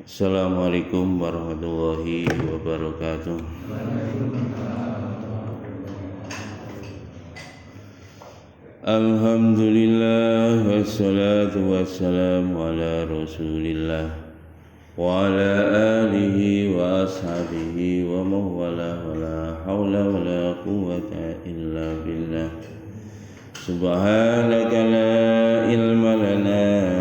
Assalamualaikum warahmatullahi wabarakatuh. Alhamdulillah wassalatu wassalamu ala Rasulillah wa ala alihi wa ashabihi wa mawala wa la hawla wa la quwwata illa billah. Subhanaka la ilma lana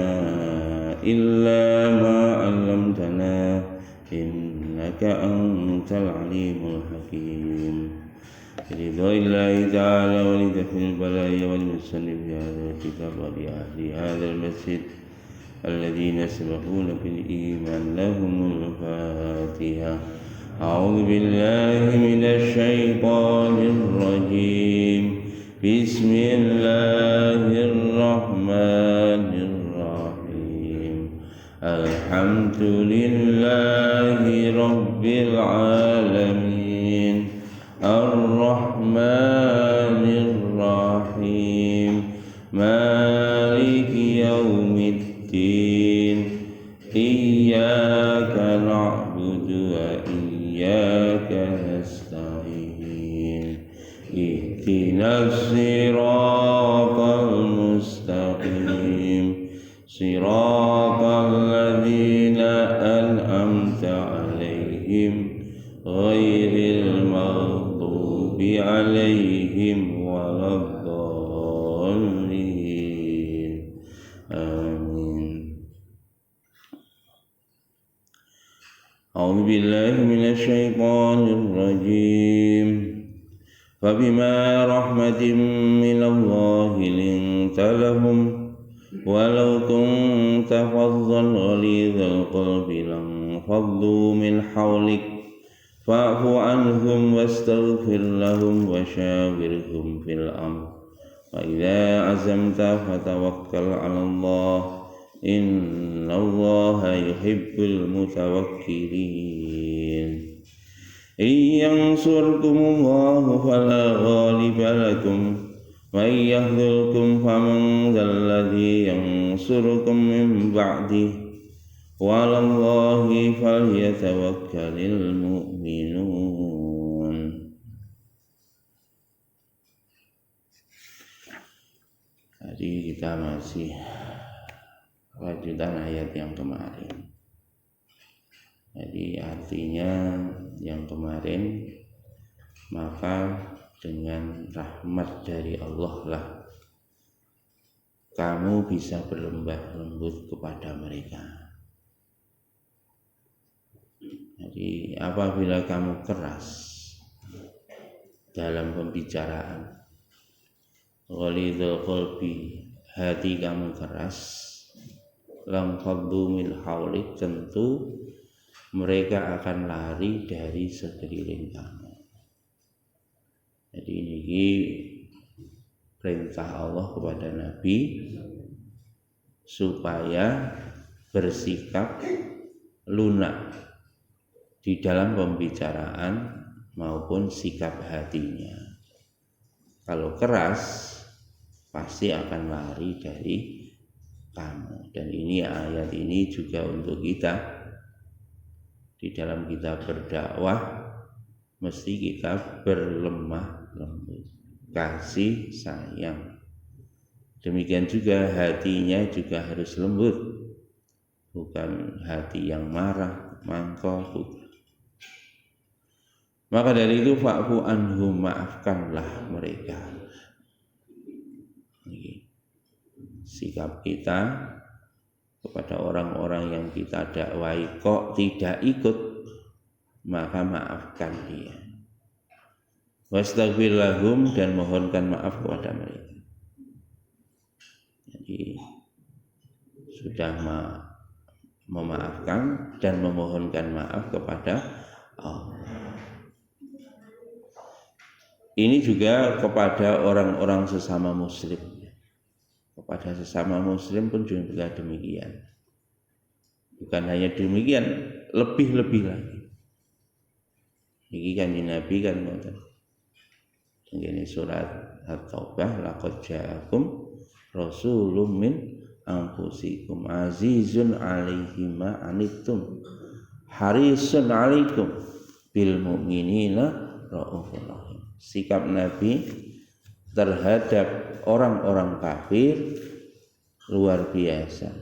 illa ma 'allamtana innaka antal alimul hakim. Biridha'illahi ta'ala wa lidafil balaya wa limusannif bi hadzal kitab wa li ahli hadzal masjid alladhina sabaquna bil iman lahumul fatihah. A'udzu billahi minasy syaithanir rajim. Bismillahirrahmanirrahim. Alhamdulillahi rabbil alamin. Ar-Rahmanir Rahim. Maliki yaumiddin. Iyyaka na'budu wa iyyaka nasta'in. Ihdinas siratal mustaqim. Siratal ladzina an'amta 'alaihim ghairil maghdubi 'alaihim waladdallin. Amin. A'udzu billahi minasy syaithanir rajim. Fabima rahmatin minallahi linta lahum walau kunta faddan ghalidhal qalbi lam faddu min hawlik fa'fu anhum wastaghfir lahum wa syawirhum fil amr wa idza azamta fatawakkal 'ala Allah innallaha yuhibbul mutawakkilin. Yansurkumullahu fala ghaliba lakum wa yahdhurkum faman dzalladzi yansurukum min ba'di wa 'alallahi falyatawakkalul mu'minun. Jadi kita masih lanjutan ayat yang kemarin. Jadi artinya yang kemarin, maka dengan rahmat dari Allah lah kamu bisa berlembah lembut kepada mereka. Jadi apabila kamu keras dalam pembicaraan, ghalidhul qalbi, hati kamu keras, lam faddu min haulik, tentu mereka akan lari dari sekeliling kamu. Jadi ini perintah Allah kepada Nabi supaya bersikap lunak di dalam pembicaraan maupun sikap hatinya. Kalau keras pasti akan lari dari kamu. Dan ini ayat ini juga untuk kita. Di dalam kita berdakwah mesti kita berlemah lembut, kasih sayang. Demikian juga hatinya juga harus lembut, bukan hati yang marah, mangkal, bukan. Maka dari itu fa'fu anhum, maafkanlah mereka. Sikap kita kepada orang-orang yang kita dakwai kok tidak ikut, maka maafkan dia. Wastaghfir lahum, dan mohonkan maaf kepada mereka. Jadi sudah memaafkan dan memohonkan maaf kepada Allah. Ini juga kepada orang-orang sesama muslim. Kepada sesama muslim pun juga demikian. Bukan hanya demikian, lebih-lebih lagi. Ini kan Nabi kan ngoten. Ini surat At-Taubah, laqad ja'akum rasulun min anfusikum azizun 'alaihi ma anittum harisun 'alaikum bil mu'minina raufur rahim. Sikap Nabi terhadap orang-orang kafir luar biasa.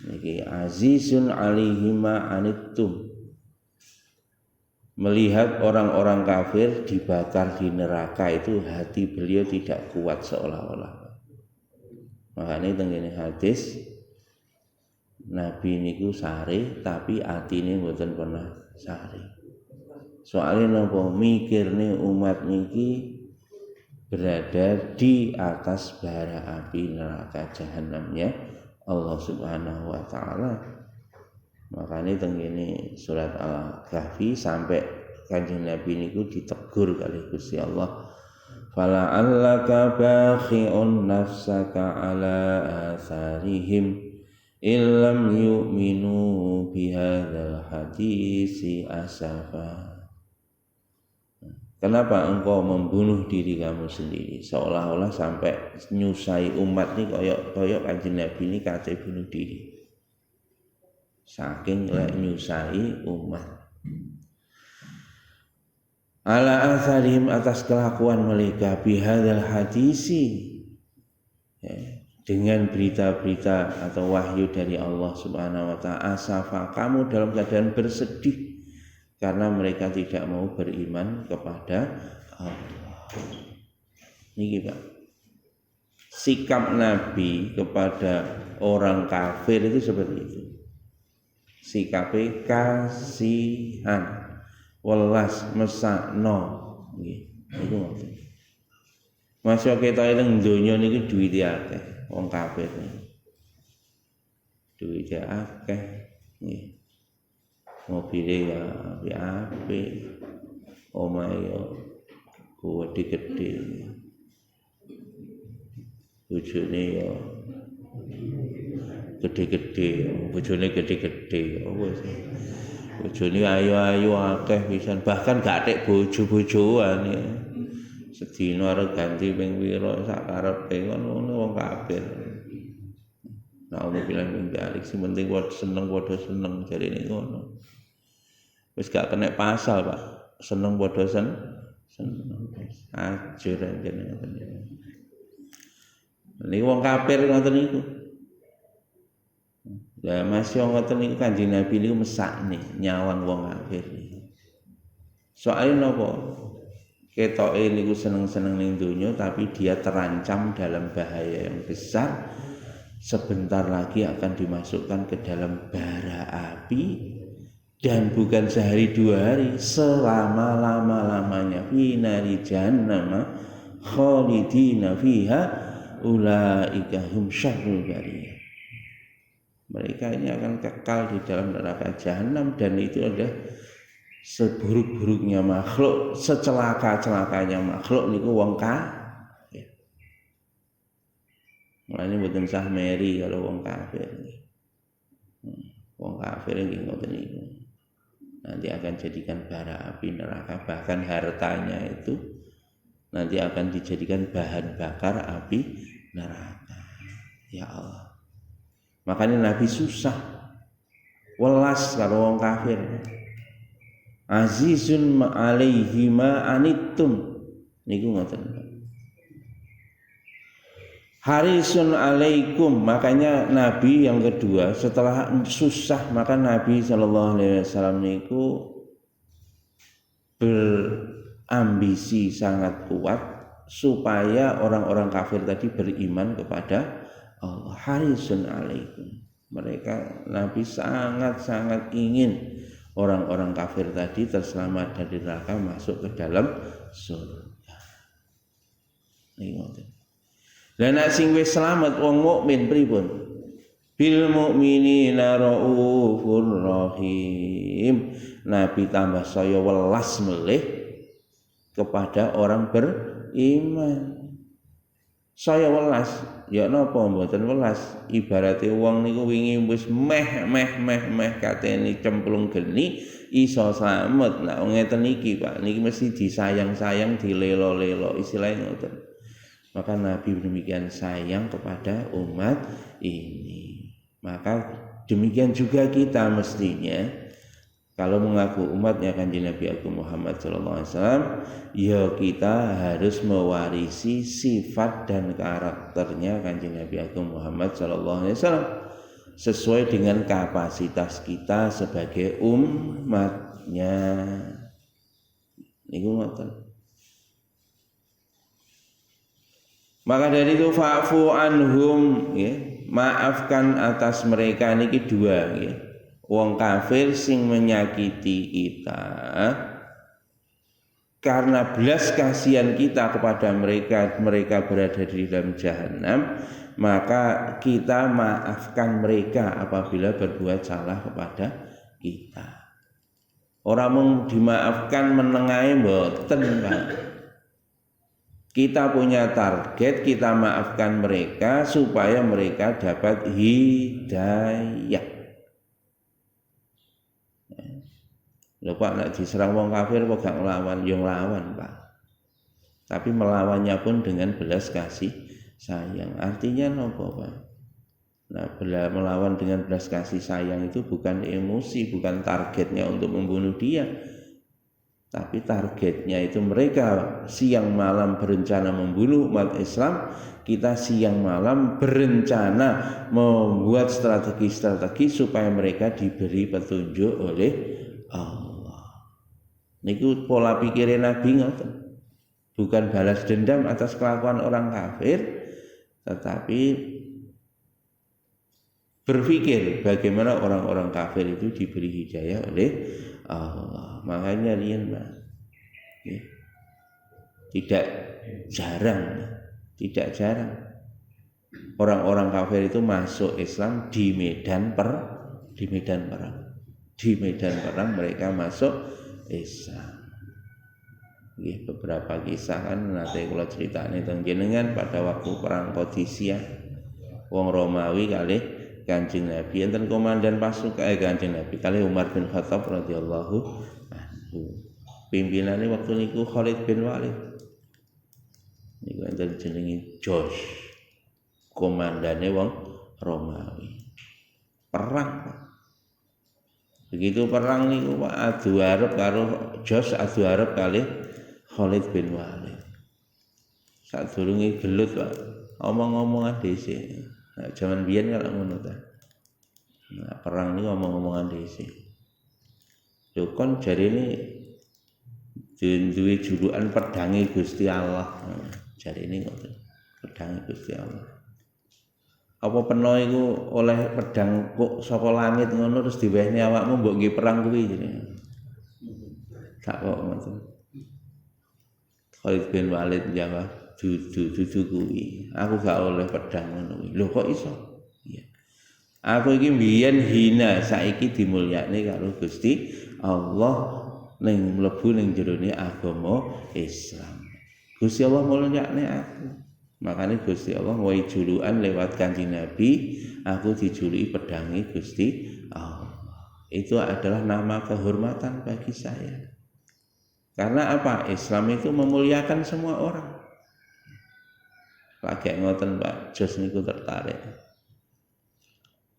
Niki azizun 'alaihi ma anittum. Melihat orang-orang kafir dibakar di neraka itu hati beliau tidak kuat seolah-olah. Makanya tengene hadis Nabi niku sare tapi atine mboten pernah sare. Soalnya napa mikirne umat niki berada di atas bara api neraka jahanamnya Allah Subhanahu wa taala. Makanya tengene surat Al-Kahfi sampai Kanjeng Nabi niku ditegur kali Gusti Allah. Fala allaka bakhi'un nafsaka ala atharihim illam yu'minu bihadzal hadisi asafa. Kenapa engkau membunuh diri kamu sendiri? Seolah-olah sampai nyusai umat ini koyok Kanjeng Nabi ini kate bunuh diri. Saking lek nyusai umat. Ala atharihim atas kelakuan mereka bihadzal hadisi. Dengan berita-berita atau wahyu dari Allah Subhanahu wa taala asafa, kamu dalam keadaan bersedih karena mereka tidak mau beriman kepada Allah. Ini Pak. Sikap Nabi kepada orang kafir itu seperti itu. Sikapnya kasihan, welas, mesakno. Itu ngoten. Masya kita yang dunia ini duitnya akeh, orang kafir ini. Duitnya akeh, mobilnya ya apik, omahe ya gede-gede, bojone ya gede-gede, bojone gede-gede, bojone ayu-ayu akeh pisan, bahkan gak tek bojo-bojoan ya. Sedina arep ganti ping pira sak karepe ngono wong kafir. Nah, umum bilang ming balik sing penting padha seneng jarine ngono. Wis gak kena pasal, Pak. Seneng padha seneng. Ajur anjene ngoten. Niki wong kafir ngoten niku. Lah masih ngoten niku Kanjeng Nabi niku mesakne nyawang wong kafir niku. Soale napa? Ketoke niku seneng-seneng ning donya tapi dia terancam dalam bahaya yang besar. Sebentar lagi akan dimasukkan ke dalam bara api dan bukan sehari dua hari, selama-lama-lamanya fi nari jahannam khalidina fiha ulaika hum syarrul bariyah. Mereka ini akan kekal di dalam neraka jahanam dan itu adalah seburuk-buruknya makhluk, secelaka-celakanya makhluk niku wong kafir. Mulane mboten sah meri kalau wong kafir. Wong kafir nggih ngoten niku. Nanti akan jadikan bara api neraka, bahkan hartanya itu nanti akan dijadikan bahan bakar api neraka. Ya Allah. Makanya Nabi susah welas kalau wong kafir. Azizun alaihi ma anittum niku ngoten. Harisun alaikum, makanya Nabi yang kedua setelah susah maka Nabi sallallahu alaihi wasallam niku berambisi sangat kuat supaya orang-orang kafir tadi beriman kepada Allah. Harisun alaikum. Mereka Nabi sangat-sangat ingin orang-orang kafir tadi terselamat dari neraka masuk ke dalam surga. Lah nek sing wis selamat wong mukmin pripun? Bil mukminina raufur rahim. Nabi tambah saya welas melih kepada orang beriman. Saya welas, ya napa mboten welas? Ibarate wong niku wingi wis meh katene cemplung geni iso slamet. Nah ngeten iki Pak, niki mesti disayang-sayang, dilelo-lelo, istilahnya ngoten. Maka Nabi demikian sayang kepada umat ini. Maka demikian juga kita mestinya kalau mengaku umatnya Kanjeng Nabi Agung Muhammad SAW, ya kita harus mewarisi sifat dan karakternya Kanjeng Nabi Agung Muhammad SAW sesuai dengan kapasitas kita sebagai umatnya. Niku ngoten. Maka dari itu fa'fu anhum, ya, maafkan atas mereka niki dua, ya. Wong kafir sing menyakiti kita karena belas kasihan kita kepada mereka berada di dalam jahanam, maka kita maafkan mereka apabila berbuat salah kepada kita. Orang mau dimaafkan menengahi mboten, Pak. Kita punya target, kita maafkan mereka supaya mereka dapat hidayah. Lho Pak, nek diserang wong kafir kok gak nglawan, yo nglawan, Pak. Tapi melawannya pun dengan belas kasih sayang. Artinya nopo, Pak? Nah, melawan dengan belas kasih sayang itu bukan emosi, bukan targetnya untuk membunuh dia. Tapi targetnya itu mereka siang malam berencana membunuh umat Islam, kita siang malam berencana membuat strategi-strategi supaya mereka diberi petunjuk oleh Allah. Niku pola pikirnya Nabi ngoten. Bukan balas dendam atas kelakuan orang kafir, tetapi berpikir bagaimana orang-orang kafir itu diberi hidayah oleh Allah. Makanya riyen, Pak, ya, tidak jarang orang-orang kafir itu masuk Islam di medan perang. Di medan perang mereka masuk Islam. Ya, beberapa kisah kan nanti kalau ceritanya tentang jenengan pada waktu perang Qadisiyah, wong Romawi kali Kanjeng Nabi enten komandan pasukan Kanjeng Nabi kali Umar bin Khattab radhiyallahu anhu. Pimpinannya waktu niku Khalid bin Walid. Niku enten jenenge Josh. Komandane wong Romawi. Perang. Begitu perang niku Pak adu arep karo Josh adu arep kali Khalid bin Walid. Sadurunge gelut Pak. Omong-omongan dhisik. Nah, zaman biyen kalau ngono ta. Nah, perang ini ngomong-ngomongan dhisik. Lho kon jarine duwe julukan pedange Gusti Allah. Nah, jarine ngoten. Pedange Gusti Allah. Apa peno iku oleh pedang kok saka langit ngono terus diwehne awakmu mbok nggih perang kuwi jenenge. Gak kok ngoten. Khalid bin Walid jawab dudu kuwi. Aku gak oleh pedang ngono kuwi. Lho kok iso? Iya. Aku iki mbiyen hina, saiki dimulyakne karo Gusti Allah ning mlebu ning jerone agama Islam. Gusti Allah mulyakne aku. Makanya Gusti Allah wae julukan lewat Kanjeng Nabi, aku dijuluki pedange Gusti Allah. Itu adalah nama kehormatan bagi saya. Karena apa? Islam itu memuliakan semua orang. Lagi ngoten Pak, jos niku tertarik.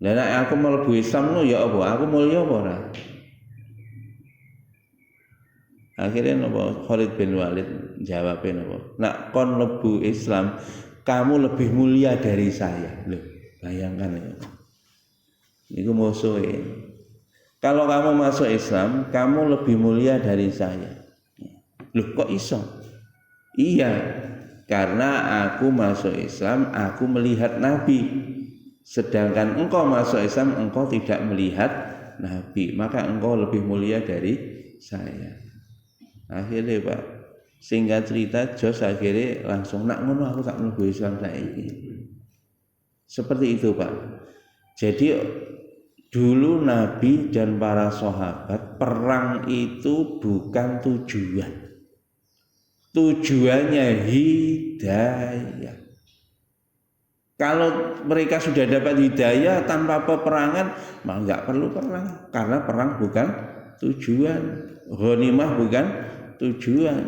Lah nek aku mlebu Islam no ya apa? Aku mulya apa ora? Akhirnya napa Khalid bin Walid jawabnya napa? Nak kon mlebu Islam, kamu lebih mulia dari saya. Loh, bayangkan itu. Niku musuhe. Kalau kamu masuk Islam, kamu lebih mulia dari saya. Loh, kok iso? Iya, karena aku masuk Islam, aku melihat Nabi. Sedangkan engkau masuk Islam, engkau tidak melihat Nabi. Maka engkau lebih mulia dari saya. Akhirnya Pak, singkat cerita Jos akhirnya langsung nak ngono aku tak mlebu Islam saiki. Seperti itu Pak. Jadi dulu Nabi dan para sahabat perang itu bukan tujuan. Tujuannya hidayah. Kalau mereka sudah dapat hidayah tanpa peperangan, maka nggak perlu perang. Karena perang bukan tujuan, ghanimah bukan tujuan.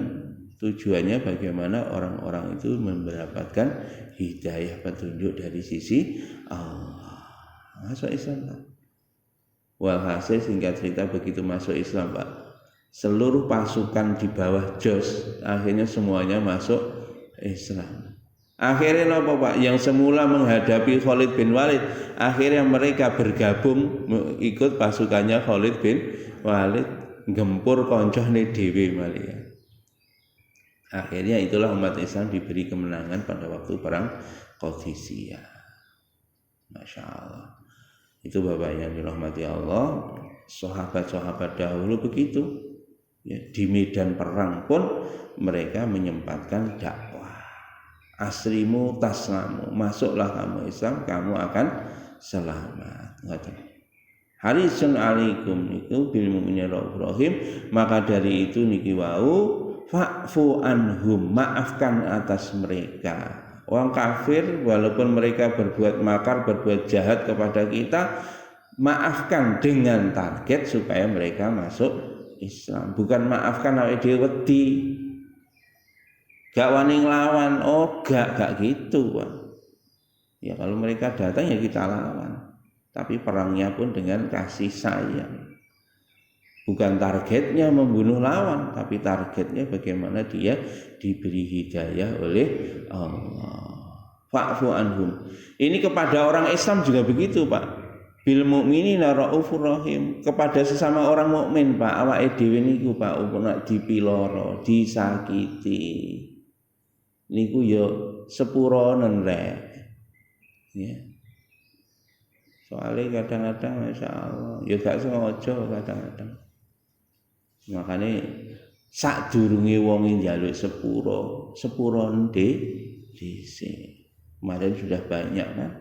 Tujuannya bagaimana orang-orang itu mendapatkan hidayah petunjuk dari sisi Allah. Masuk Islam Pak. Walhasil singkat cerita begitu masuk Islam Pak, seluruh pasukan di bawah Jos akhirnya semuanya masuk Islam. Akhirnya apa Pak? Yang semula menghadapi Khalid bin Walid, akhirnya mereka bergabung ikut pasukannya Khalid bin Walid, gempur koncone dhewe malah. Akhirnya itulah umat Islam diberi kemenangan pada waktu perang Qadisiyah. Masya Allah. Itu Bapak yang dirahmati Allah, sahabat-sahabat dahulu begitu. Ya, di medan perang pun mereka menyempatkan dakwah. Asrimu taslamu, masuklah kamu Islam, kamu akan selamat. Harisun alaikum niku bil mu'minina raufur rahim. Maka dari itu niki wau fa'fu anhum, maafkan atas mereka. Orang kafir walaupun mereka berbuat makar, berbuat jahat kepada kita, maafkan dengan target supaya mereka masuk Islam. Bukan maafkan awake dhewe wedi. Gak wani nglawan, gak gitu Pak. Ya kalau mereka datang ya kita lawan. Tapi perangnya pun dengan kasih sayang. Bukan targetnya membunuh lawan, tapi targetnya bagaimana dia diberi hidayah oleh Allah. Fa'fu anhum. Ini kepada orang Islam juga begitu Pak. Bil mu'minina raufur rahim. Kepada sesama orang mukmin Pak, awake dhewe niku Pak nek dipiloro, disakiti. Niku ya sepuronen rek. Ya. Soalnya kadang-kadang Masya Allah ya gak sengaja kadang-kadang. Makanya sak durunge wong njaluk sepuro dhisik. Kemarin sudah banyak kan.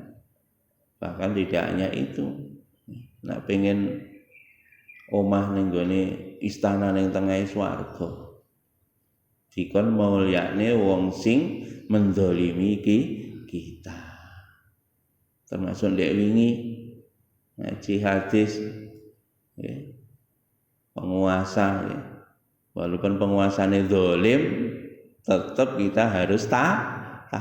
Bahkan tidak hanya itu. Nek pengen omah ning gone istana ning tengah swarga. Dikon mulyane wong sing mendolimi kita. Termasuk ndek wingi ngaji hadis ya. Penguasa ya. Walaupun penguasanya zalim, tetap kita harus taat.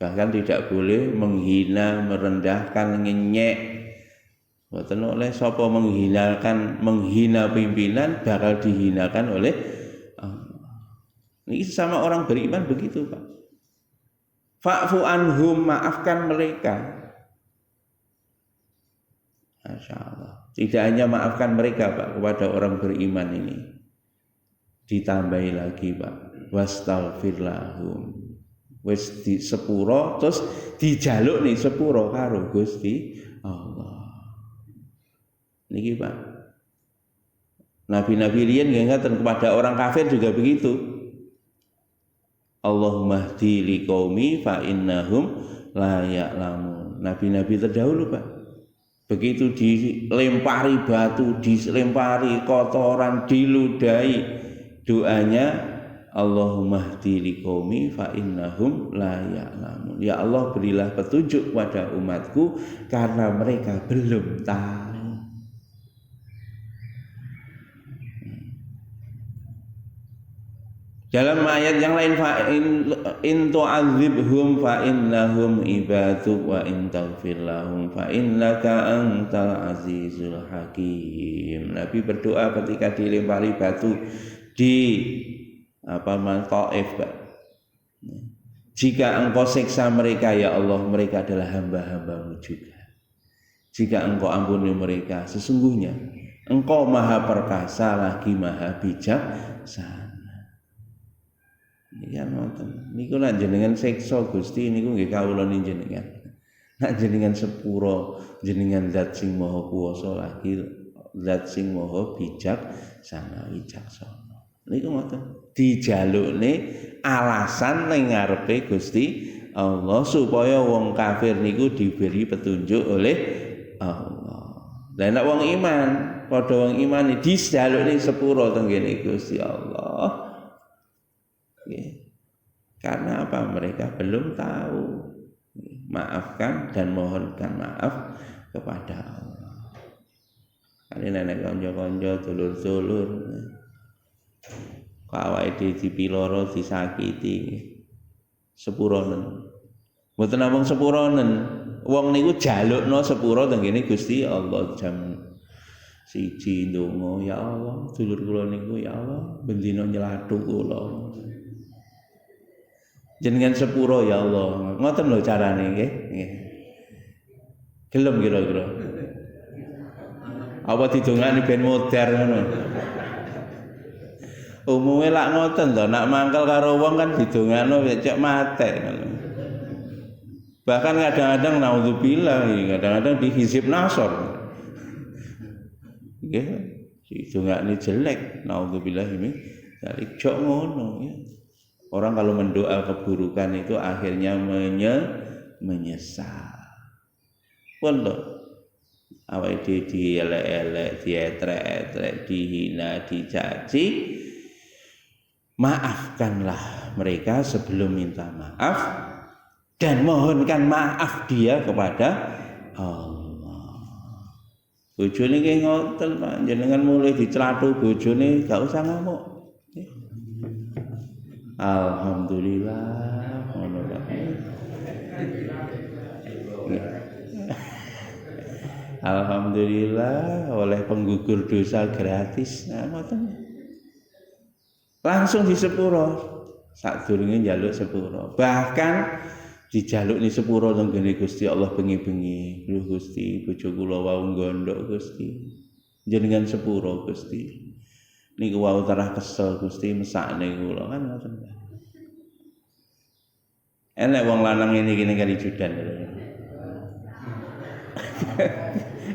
Bahkan tidak boleh menghina, merendahkan, ngenyek. Mboten oleh sapa menghina pimpinan bakal dihinakan oleh Allah. Ini sama orang beriman begitu, Pak. Fa'fu anhum, maafkan mereka. Masya Allah. Tidak hanya maafkan mereka Pak kepada orang beriman ini. Ditambahi lagi Pak. Wastaghfir lahum. Wis di sepuro terus dijaluk nih sepuro karo Gusti Allah. Niki Pak. Nabi-nabi riyen ngaten kepada orang kafir juga begitu. Allahumma hdi liqaumi fa innahum la ya'lamun. Nabi-nabi terdahulu Pak. Begitu dilempari batu, dilempari kotoran, diludahi, doanya Allahumma hdi liqaumi fa innahum la ya'lamun. Ya Allah berilah petunjuk pada umatku karena mereka belum tahu. Dalam ayat yang lain fa in tu'adzibhum fa innahum ibaduk wa in taghfir lahum fa innaka antal azizul hakim. Nabi berdoa ketika dilempari batu di Taif, Pak. Jika engkau siksa mereka ya Allah, mereka adalah hamba-hambamu juga. Jika engkau ampuni mereka, sesungguhnya engkau maha perkasa lagi maha bijaksana. Ini kan wonten. Niku nek jenengan siksa Gusti niku nggih kawula jenengan. Nek jenengan sepuro, jenengan zat sing maha kuwasa lagi zat sing maha bijaksana. Niku ngoten. Dijalukne alasan ning ngarepe Gusti Allah supaya wong kafir niku diberi petunjuk oleh Allah. Lah nek wong iman, padha wong iman dijalukne sepuro teng kene Gusti Allah. Karena apa? Mereka belum tahu. Maafkan dan mohonkan maaf kepada Allah. Ini nenek konco-konco, dulur-dulur. awake dipiloro disakiti sepuronen. Mboten namung sepuronen, wong niku jalukno sepuro teng kene Gusti Allah jam 1 ndonga, ya Allah, dulur kula niku ya Allah bendina nyelatu kula. Jenengan sepuro ya Allah. Ngoten lho carane nggih. Nggih. Gelem kira-kira. Apa didongani ben modar ngono. Umume lak ngoten to, nak mangkel karo wong kan didongano cek mate ngono. Bahkan kadang-kadang naudzubillah, kadang-kadang dihizib nasor. Nggih, didongani jelek, naudzubillah ini dari jok ngono ya. Orang kalau mendoa keburukan itu akhirnya menyesal. Pun lho, awake dielek-elek, dietrek-etrek, dihina, dicaci, maafkanlah mereka sebelum minta maaf dan mohonkan maaf dia kepada Allah. Bojone ki ngoten Pak, jenengan mulai diclathu bojone gak usah ngamuk. Alhamdulillah ngono Pak. Alhamdulillah oleh penggugur dosa gratis. Nah, ngoten. Langsung di sepuro. Sadurunge njaluk sepuro. Bahkan dijaluk ni sepuro teng gene Gusti Allah bengi-bengi. Lho Gusti, bojo kula wau gondok Gusti. Jenengan sepuro Gusti. Niku wau tarah kesel Gusti mesakne kula kan ngoten. Enek wong lanang ngene iki ning kali judan.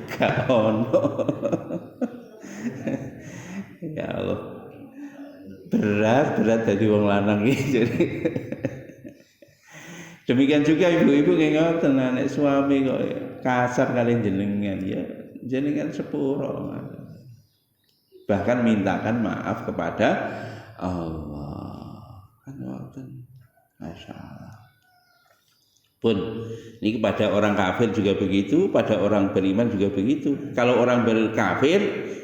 Gak ono. Ya Allah. Berat dadi wong lanang iki. Demikian juga ibu-ibu ngoten nek suami kok kasar kali jenengan ya jenengan sepuro. Bahkan mintakan maaf kepada Allah. Kan ngoten. Masyaallah. Pun ini kepada orang kafir juga begitu, pada orang beriman juga begitu. Kalau orang berkafir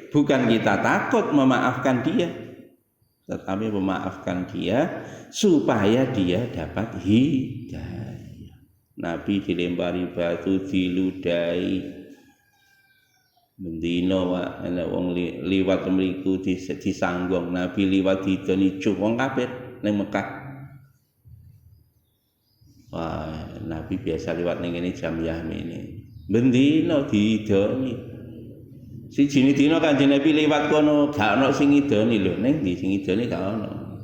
bukan kita takut memaafkan dia, tetapi memaafkan dia supaya dia dapat hidayah. Nabi dilempari batu, diludahi, bendino wak, ana wong liwat mriku disanggong. Nabi liwat didoni cuk wong kafir ning Mekah. Wah, Nabi biasa lewat ning ngene jam Yahmini. Bendino didoni. Siji dina Kanjeng Nabi liwat kono, gak ono sing ngidoni lho, ning ndi sing ngidoni gak ono.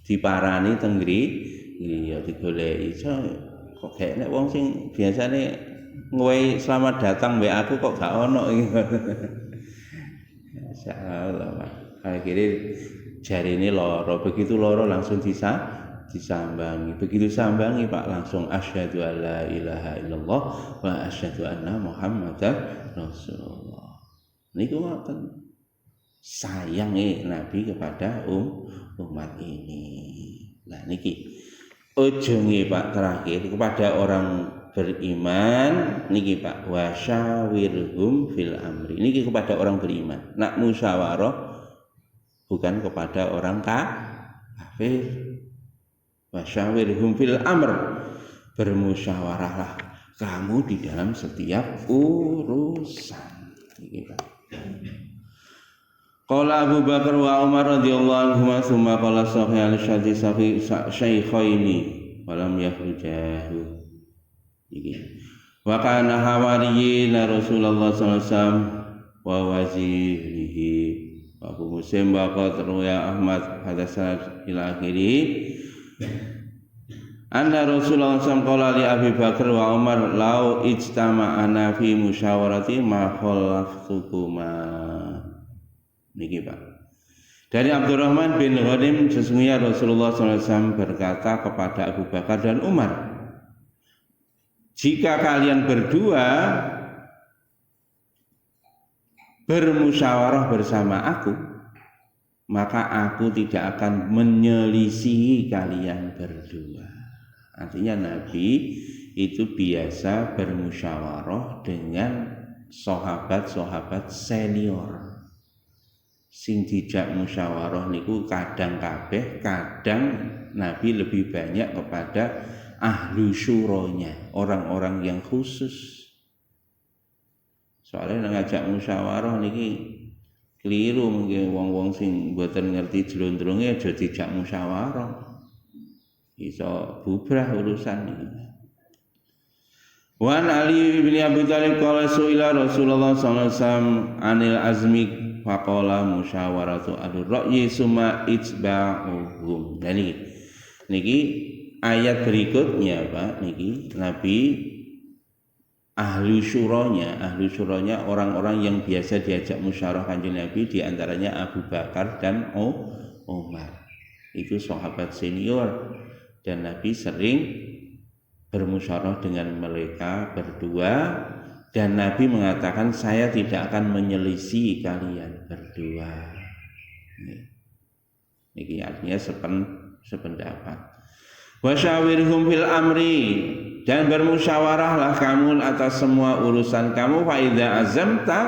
Diparani teng ngri, ya digoleki. Kok gak nek wong sing biasane ngowehi selamat datang mbek aku kok gak ono iki. Masyaallah, Pak. Akhire jarine lara, begitu lara langsung disambangi. Begitu sambangi Pak langsung asyhadu alla ilaha illallah wa asyhadu anna muhammadar rasulullah. Niku ngoten. Sayange Nabi kepada umat ini. Nah niki ujunge Pak terakhir kepada orang beriman niki Pak wasyawirhum fil amri. Niki kepada orang beriman. Nak musyawarah bukan kepada orang kafir. Wasyawirhum fil amr, bermusyawarahlah kamu di dalam setiap urusan. Qala Abu Bakar wa Umar radhiyallahu anhuma tsumma qala sahih al-syadhi syaikhaini walam yakhrujahu. Iki. Wa kana hawariyyin Rasulullah sallallahu alaihi wasallam wa wazirihi wa Abu Muslim wa qadruya Ahmad hadatsana ila akhiri. Anna Rasulullah SAW li Abi Bakar wa Umar lau ijtama'ana fi musyawarati ma khallaftukuma. Niki Pak. Dari Abdurrahman bin Ghanim sesungguhnya Rasulullah SAW berkata kepada Abu Bakar dan Umar, jika kalian berdua bermusyawarah bersama aku, maka aku tidak akan menyelisihi kalian berdua. Artinya Nabi itu biasa bermusyawarah dengan sahabat-sahabat senior. sing dijak musyawarah niku kadang kabeh, kadang Nabi lebih banyak kepada ahlu syuranya, orang-orang yang khusus. Soalnya ngajak musyawarah niki keliru mungkin wong-wong sing mboten ngerti jlondronge aja dijak musyawarah. Iso bubrah urusan iki. Wan Ali bin Abi Thalib qala suila Rasulullah sallallahu alaihi wasallam anil azmi faqala musyawaratu adur ra'yi summa itsba'uhum. Dan niki ayat berikutnya Pak niki Nabi ahlu syuranya orang-orang yang biasa diajak musyawarah Kanjeng Nabi di antaranya Abu Bakar dan Umar. Itu sahabat senior dan Nabi sering bermusyawarah dengan mereka berdua dan Nabi mengatakan saya tidak akan menyelisih kalian berdua. Ini artinya sependapat. Wasyawirhum fil amri, dan bermusyawarahlah kamu atas semua urusan kamu. Fa idza azamta,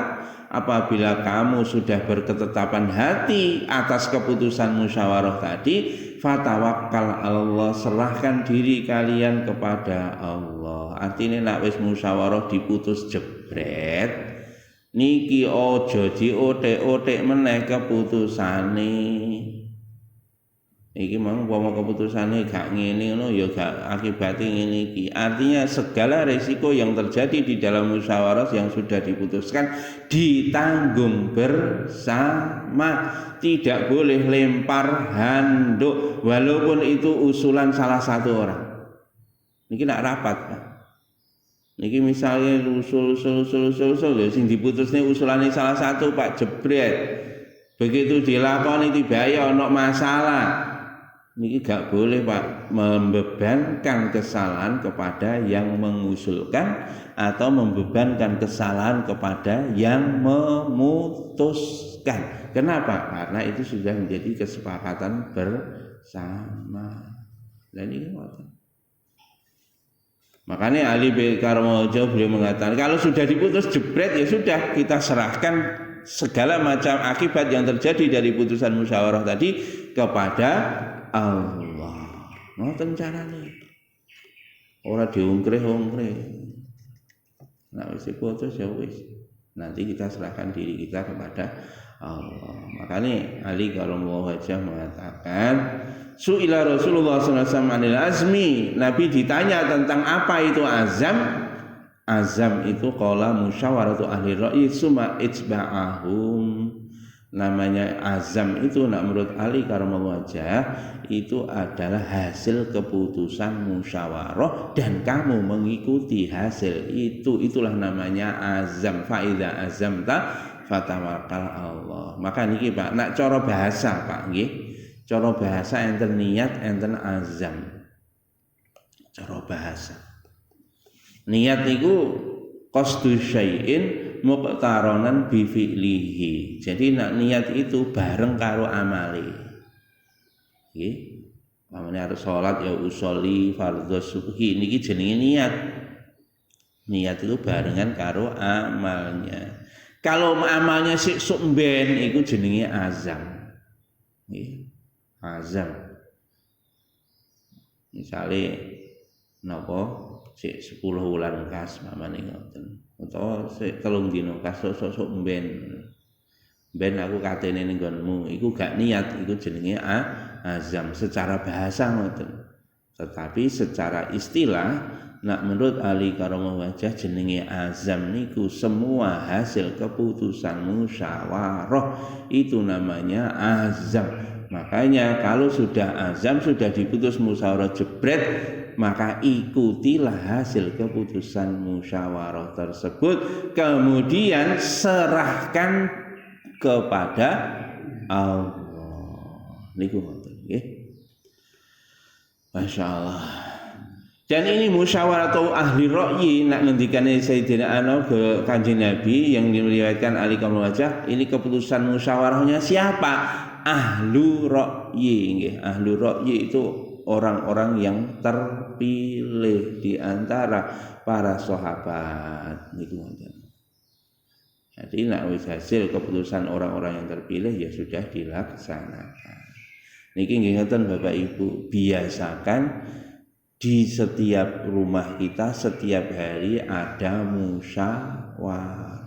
apabila kamu sudah berketetapan hati atas keputusan musyawarah tadi, fatawakkal Allah, serahkan diri kalian kepada Allah. Artinya nak wis musyawarah diputus jebret niki ojo diotek-otek meneh keputusane. Iki mang umpama keputusane gak ngene ngono ya gak akibate ngene iki. Artinya segala resiko yang terjadi di dalam musyawarah yang sudah diputuskan ditanggung bersama. Tidak boleh lempar handuk walaupun itu usulan salah satu orang. Niki nak rapat, Pak. Niki misalnya usul ya sing diputusne usulane salah satu Pak jebret. Begitu dilakoni tiba-tiba ono masalah. Niki gak boleh Pak membebankan kesalahan kepada yang mengusulkan atau membebankan kesalahan kepada yang memutuskan. Kenapa? Karena itu sudah menjadi kesepakatan bersama. Dan ini makanya Ali bin Karmojo beliau mengatakan kalau sudah diputus jebret ya sudah kita serahkan segala macam akibat yang terjadi dari putusan musyawarah tadi kepada Allah. Ngoten carane. Ora diungkreh-ungkreh. Nah, wis putus ya wis. Nanti kita serahkan diri kita kepada Allah. Makanya Ali karramallahu wajhah mengatakan, su'ila Rasulullah sallallahu alaihi wasallam anil azmi. Nabi ditanya tentang apa itu azam. Azam itu qala musyawaratu ahli ra'yi summa itsba'ahum. Namanya azam itu nak menurut Ali karramallahu wajhah itu adalah hasil keputusan musyawarah dan kamu mengikuti hasil itu, itulah namanya azam. Fa idza azamta fatawakkal Allah. Maka niki Pak nak cara bahasa Pak nggih, cara bahasa enten niat enten azam. Cara bahasa niat niku qasdu syai'in muqtaronan bi fi'lihi. Jadi nak niat itu bareng karo amali. Nggih. Pamane arep salat ya usolli fardhu subhi niki jenenge niat. Niat itu barengan karo amalnya. Kalau amalnya sik sumben iku jenenge azam. Nggih. Azam. Misale napa sik 10 wulan kas mamane ngoten. Utawa sik 3 dina kas sok-sok ben aku katene ning nggonmu iku gak niat, iku jenenge azam secara bahasa ngoten. Tetapi secara istilah nak menurut Ali karramallahu wajhah jenenge azam niku semua hasil keputusan musyawarah itu namanya azam. Makanya kalau sudah azam sudah diputus musyawarah jebret maka ikutilah hasil keputusan musyawarah tersebut, kemudian serahkan kepada Allah. Niku ngoten nggih. Masyaallah. Dan ini musyawarah atau ahli ra'yi nak ngendikane Sayyidina Ana ke Kanjeng Nabi yang diriwayatkan Ali karramallahu wajhah, ini keputusan musyawarahnya siapa? Ahlu ra'yi nggih. Ahlu ra'yi itu orang-orang yang terpilih di antara para sahabat niku ngoten. Jadi nak wis hasil keputusan orang-orang yang terpilih ya sudah dilaksanakan. Niki nggih ngoten Bapak Ibu, biasakan di setiap rumah kita setiap hari ada musyawarah.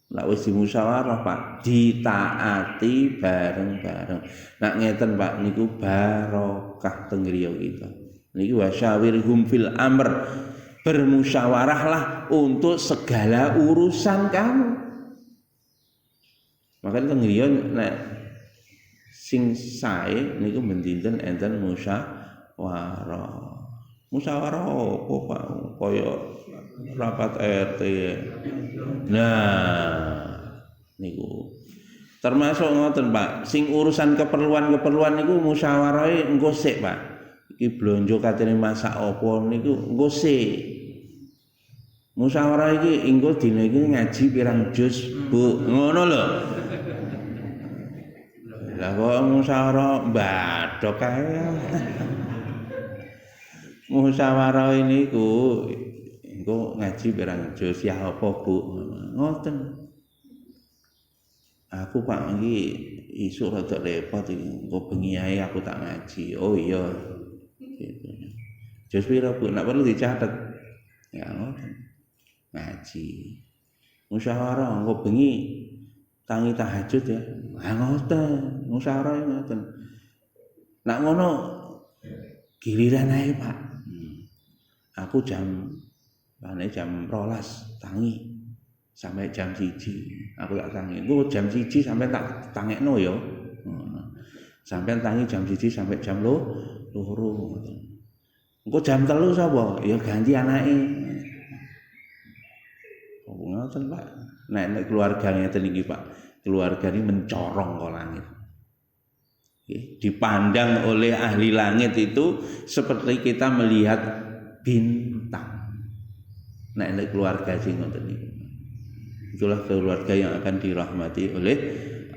Nak wis musyawarah Pak, ditaati bareng-bareng. Nak ngeten Pak niku barokah teng griya kita. Niki wasyawirhum fil amr, bermusyawarahlah untuk segala urusan kamu. Makanya teng griya nek sing sae niku mendinten enten musyawarah. Musyawarah apa Pak? Kaya rapat RT. Nah, niku termasuk ngoten Pak, sing urusan keperluan niku musyawarahe engko sik Pak. Iki blonjo katene masak apa niku engko sik. Musyawarah iki engko dina iki ngaji pirang juz, Bu. Ngono lho. Lah kok musyawarah mbadok kae. Musyawarah ini engko ngaji pirang juz ya apa Bu? Ngoten. Aku Pak iki isuk rada repot iki, engko bengi ae aku tak ngaji. Oh iya. Gitu. Juz pira Bu? Nek perlu dicatet. Ya ngoten. Ngaji. Musyawarah engko bengi tangi tahajud ya. Lah ngoten, musyawarah ngoten. Nak ngono giliran ae Pak. Aku jam 12 tangi sampai jam 1. Aku tak tangi. Engko jam 1 sampai tak tangekno ya. Sampai tangi jam 1 sampai jam 2 ngoten. Engko jam 3 sapa? Ya ganti anake. Ngoten Pak. Nek keluarga ngeten iki Pak, keluarga ini mencorong ke langit. Dipandang oleh ahli langit itu seperti kita melihat bintang. Nek keluarga sing ngoten niku. Itulah keluarga yang akan dirahmati oleh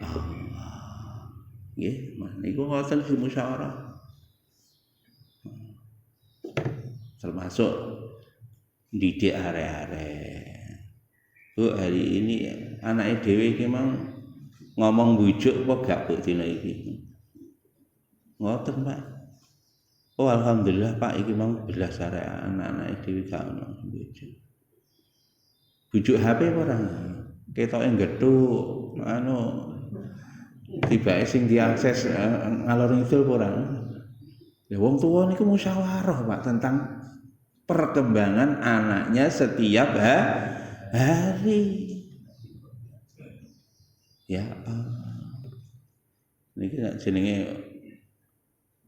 Allah. Nggih, niku ngoten si musyawarah. Termasuk didik arek-arek. Bu, hari ini anake dhewe iki mang ngomong bujuk apa gak Bu dina iki? Ngoten Pak. Oh alhamdulillah Pak iki mang belas arek anak-anake dhewe gak ono bujuk. Bujuk HP ora? Ketoke gethuk tibake sing diakses ngalor ngidul ora? Ya wong tuwa niku musyawarah Pak tentang perkembangan anaknya setiap hari. Ya niki jenenge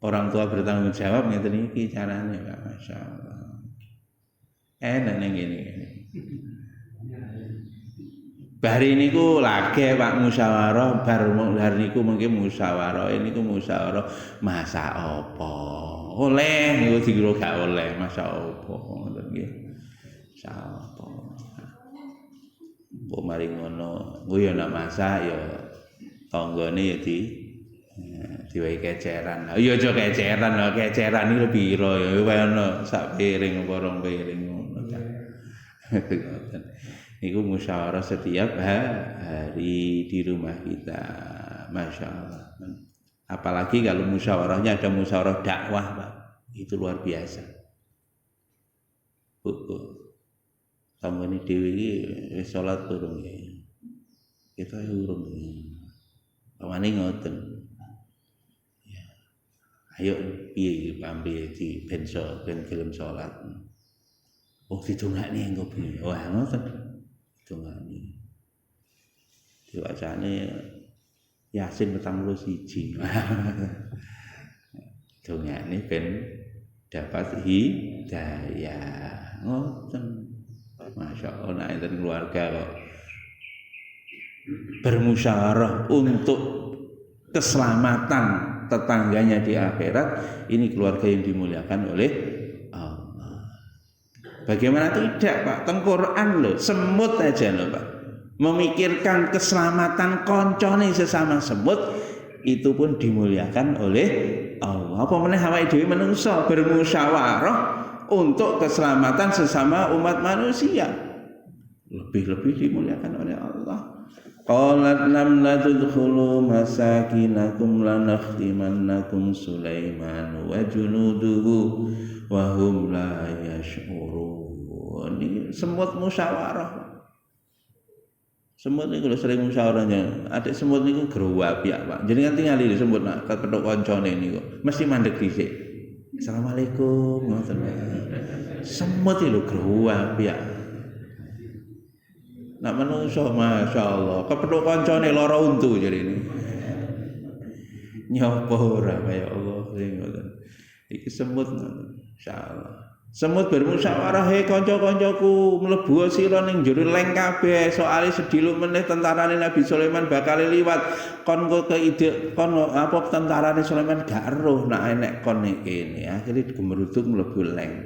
orang tua bertanggung jawab ngeten iki carane Pak, masyaallah. Enak ning ngene. Bari niku lage Pak musyawarah, bar niku mungkin musyawarah niku musyawarah masak apa. Oleh niku dikira gak oleh, masak apa ngoten nggih. Sapa. Mbok mari ngono, engko ya nek masak ya tanggane ya diwai keceran. Ya aja keceran, keceran iki piro ya ono sak piring apa rong piring ngono ta. Niku musyawarah setiap hari di rumah kita. Masyaallah. Apalagi kalau musyawarahnya ada musyawarah dakwah, Pak. Itu luar biasa. Bu. Sampeyan dhewe iki wis salat durung ya. Kita urung. Pamane ngoten. Ya. Ayo piye pamrih di ben gelem salat. Oh didongakne engko piye? Oh ngoten. Dongakne. Diwacane Yasin 41. Dongakne ben dapat hidayah. Ngoten. Masya Allah, enten keluarga kok bermusyawarah untuk keselamatan tetangganya di akhirat. Ini keluarga yang dimuliakan oleh Allah. Bagaimana tidak Pak? Teng Quran loh, semut aja loh Pak. Memikirkan keselamatan koncone sesama semut itu pun dimuliakan oleh Allah. Apa meneh awake dhewe menungso bermusyawarah untuk keselamatan sesama umat manusia. lebih-lebih dimuliakan oleh Allah. Qalat lam ladkhulu masakinakum lanakhtimannakum Sulaiman wa junuduhu wa hum la yash'urun. Ini semut musyawarah. Semut niku sering musyawarahnya. Adik semut niku geruwapiak, Pak. Jenengan tingali semut nak kethuk kancane niku. Mesti mandek dhisik. Assalamualaikum ngoten. Semut iki lho geruwapiak. Nak menungso masyaallah, kepethuk kancane lara untu jarine. Nyapa ora kaya Allah sing ngoten. Iki semut insyaallah. Semut bermusyawarah, he kanca-kancaku mlebu sira ning njero leng kabeh soal sediluk meneh tentarane Nabi Sulaiman bakal liwat kon ke ide kon apa tentarane Sulaiman gak eruh nek enek kon ning kene akhire gemeruduk mlebu leng.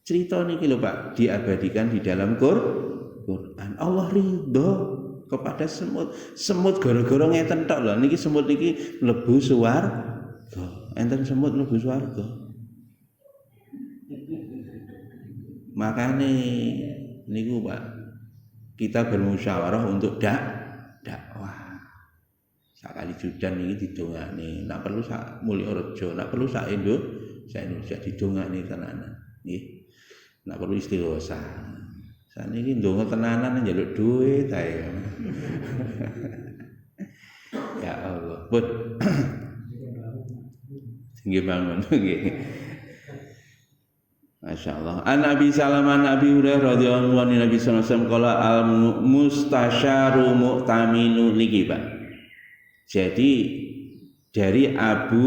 Cerita niki lho Pak diabadikan di dalam Quran. Allah ridho kepada semut. Semut gara-gara ngeten tok lho niki semut niki mlebu swarga. Enten semut mlebu swarga. Makanya niku Pak kita bermusyawarah untuk dakwah. Sakali judan niki didongakne, nak perlu sak Mulyareja, nak perlu sak Indonesia didongakne tenanan. Nggih. Nak perlu istighosa. Saniki ndonga tenanan njaluk duit ae. Ya Allah, pun. Nggih bangun nggih. Masyaallah. An Abi Salamah Nabi Hurairah radhiyallahu anhu Nabi sallallahu alaihi wasallam qala al mustasyaru mu'taminu niki Pak. Jadi dari Abu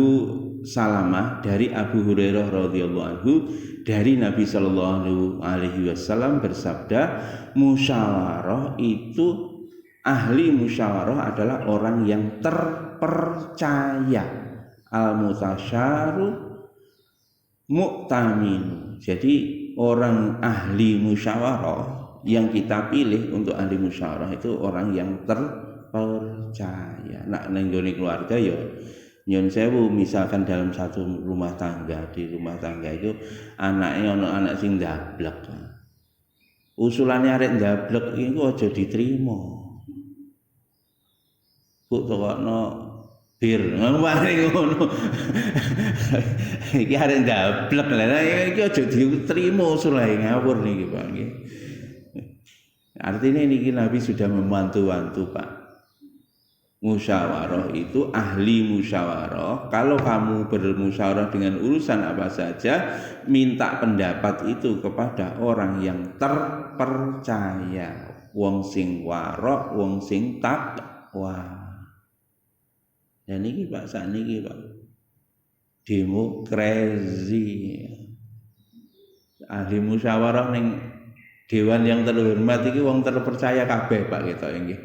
Salamah dari Abu Hurairah radhiyallahu anhu dari Nabi sallallahu alaihi wasallam bersabda musyawarah itu ahli musyawarah adalah orang yang terpercaya. Al mutasyaru mu'taminu. Jadi orang ahli musyawarah yang kita pilih untuk ahli musyawarah itu orang yang terpercaya. Nak nenggone keluarga ya nyun sewu misalkan dalam satu rumah tangga, di rumah tangga itu anaknya ono anak sing ndablek. Usulane arek ndablek iku aja diterima. Kok tokno bir ngono. Iki arek ndablek lha iki aja diterima usulae ngawur niki Pak nggih. Artinya niki Nabi sudah membantu-bantu Pak. Musyawarah itu ahli musyawarah. Kalau kamu bermusyawarah dengan urusan apa saja, minta pendapat itu kepada orang yang terpercaya. Wong sing warok, wong sing takwa. Dan ini Pak sakniki Pak demokrasi ahli musyawarah ning dewan yang terhormat iki wong terpercaya kabeh Pak ketok nggih.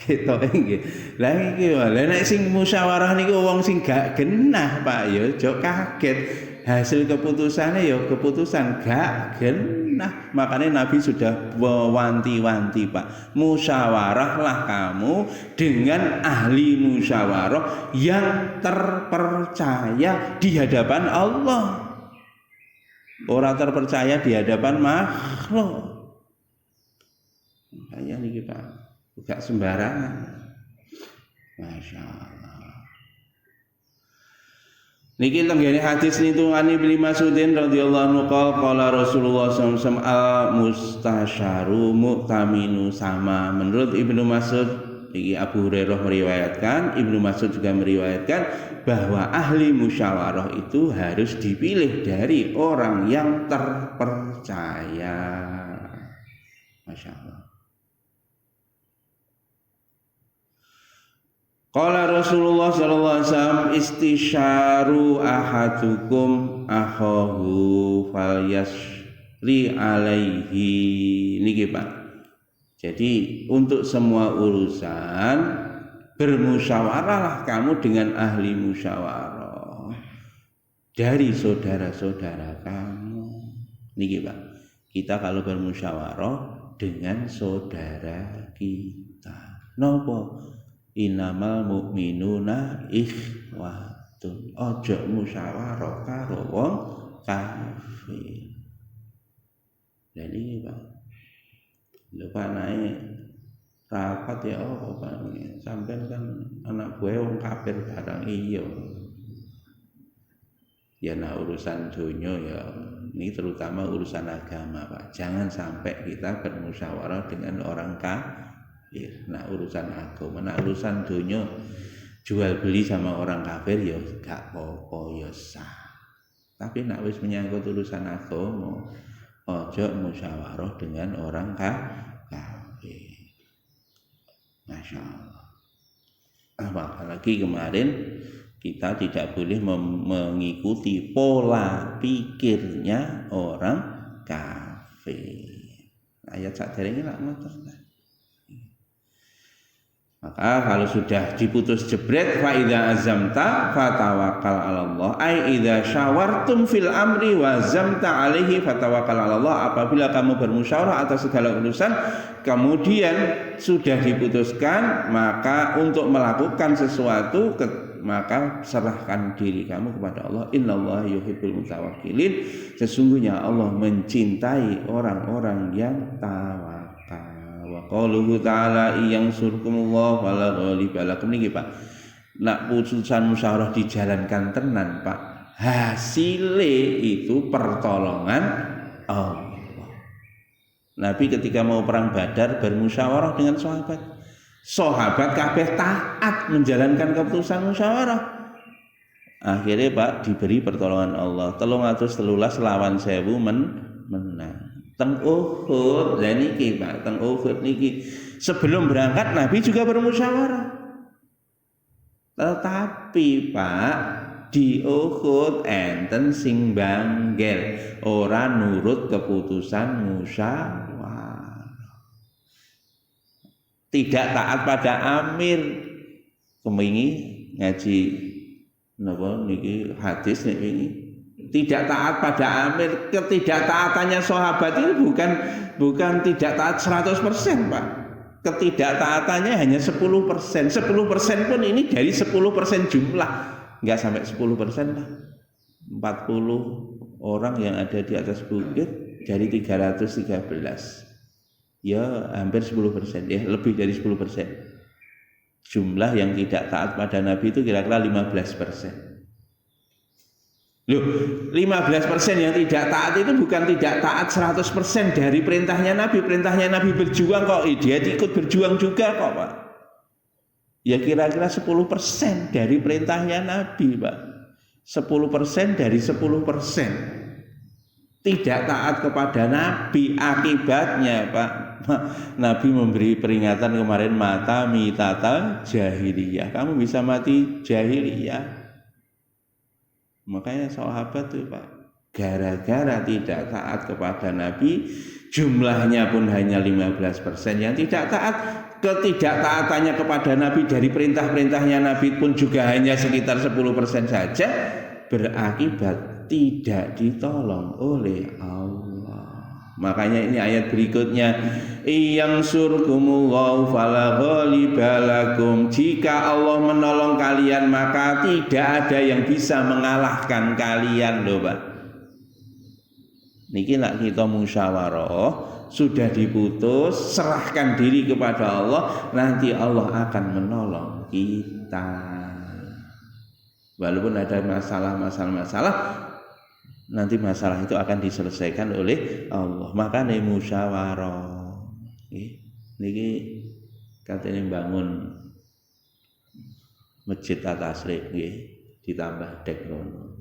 Ketok nggih. Lah iki lha nek sing musyawarah niku wong sing gak genah Pak ya aja kaget. Hasil keputusannya ya keputusan gak genah. Makanya Nabi sudah mewanti-wanti Pak, musyawarahlah kamu dengan ahli musyawarah yang terpercaya di hadapan Allah. Orang terpercaya di hadapan makhluk. Makanya niki Pak, gak sembarangan. Masya Allah. Niki tenggene hadis nitungani Ibnu Mas'udin radhiyallahu anhu qala Rasulullah sallallahu alaihi wasallam al mustasyaru mu'taminu sama. Menurut Ibnu Mas'ud, iki Abu Hurairah meriwayatkan, Ibnu Mas'ud juga meriwayatkan bahwa ahli musyawarah itu harus dipilih dari orang yang terpercaya. Masya Allah. Qala Rasulullah sallallahu alaihi wasallam istisyaru ahadukum akhahu falyasri alaihi niki Pak. Jadi untuk semua urusan bermusyawarahlah kamu dengan ahli musyawarah dari saudara-saudara kamu. Niki Pak. Kita kalau bermusyawarah dengan saudara kita. Napa? Innamal mu'minuna ikhwatun. Ojo musyawarah karo wong kafir. Jadi Pak, Lho Pak naik rapat ya apa Pak, sampean kan anak gue wong kafir barang. Iya ya, nah urusan dunia ya ini terutama urusan agama Pak, jangan sampai kita bermusyawarah dengan orang kafir. Nah urusan agama, nah urusan dunia jual beli sama orang kafir ya gak apa-apa, ya sah. Tapi nak wis menyangkut urusan agama, ojo musyawarah dengan orang kafir. Masya Allah. Apalagi kemarin kita tidak boleh mengikuti pola pikirnya orang kafir. Ayat saderenge lak ngoten. Maka kalau sudah diputus jebret, fa idza azamta fatawakkal 'ala Allah. Ai idza syawartum fil amri wa zamta 'alaihi fatawakkal 'ala Allah. Apabila kamu bermusyawarah atas segala urusan kemudian sudah diputuskan, maka untuk melakukan sesuatu maka serahkan diri kamu kepada Allah. Innallaha yuhibbul mutawakkilin. Sesungguhnya Allah mencintai orang-orang yang tawakal. Wa qauluhu ta'ala iyansurkumullah fala ghaliba lakum niki Pak. Nak putusan musyawarah dijalankan tenan Pak, hasilnya itu pertolongan Allah. Nabi ketika mau perang Badar bermusyawarah dengan sahabat kabeh taat menjalankan keputusan musyawarah. Akhirnya Pak diberi pertolongan Allah. 313 lawan 1000 menang. Teng Uhud, lah niki Pak, teng Uhud niki sebelum berangkat Nabi juga bermusyawarah. Tetapi Pak di Uhud enten sing banggel, ora nurut keputusan musyawarah. Tidak taat pada amir. Kemingi ngaji napa niki hadis niki. Tidak taat pada amir. Ketidaktaatannya sahabat itu bukan tidak taat 100% Pak. Ketidaktaatannya hanya 10%. 10% pun ini dari 10% jumlah, enggak sampai 10% lah. 40 orang yang ada di atas bukit dari 313. Ya hampir 10%, ya lebih dari 10%. Jumlah yang tidak taat pada Nabi itu kira-kira 15%. Loh, 15% yang tidak taat itu bukan tidak taat 100% dari perintahnya Nabi. Perintahnya Nabi berjuang kok, dia ikut berjuang juga kok Pak. Ya kira-kira 10% dari perintahnya Nabi Pak. 10% dari 10%. Tidak taat kepada Nabi, akibatnya Pak, Nabi memberi peringatan kemarin, mata mitata jahiliyah. Kamu bisa mati jahiliyah. Makanya sahabat tuh Pak, gara-gara tidak taat kepada Nabi, jumlahnya pun hanya 15% yang tidak taat. Ketidaktaatannya kepada Nabi dari perintah-perintahnya Nabi pun juga hanya sekitar 10% saja, berakibat tidak ditolong oleh Allah. Makanya ini ayat berikutnya, iyansurkumullahu fala ghaliba lakum. Jika Allah menolong kalian maka tidak ada yang bisa mengalahkan kalian loh Pak. Niki nak kita musyawarah sudah diputus, serahkan diri kepada Allah, nanti Allah akan menolong kita. Walaupun ada masalah, nanti masalah itu akan diselesaikan oleh Allah. Makanya musyawarah. Niki katanya bangun masjid At-Tasrif nggih, ditambah dek rono.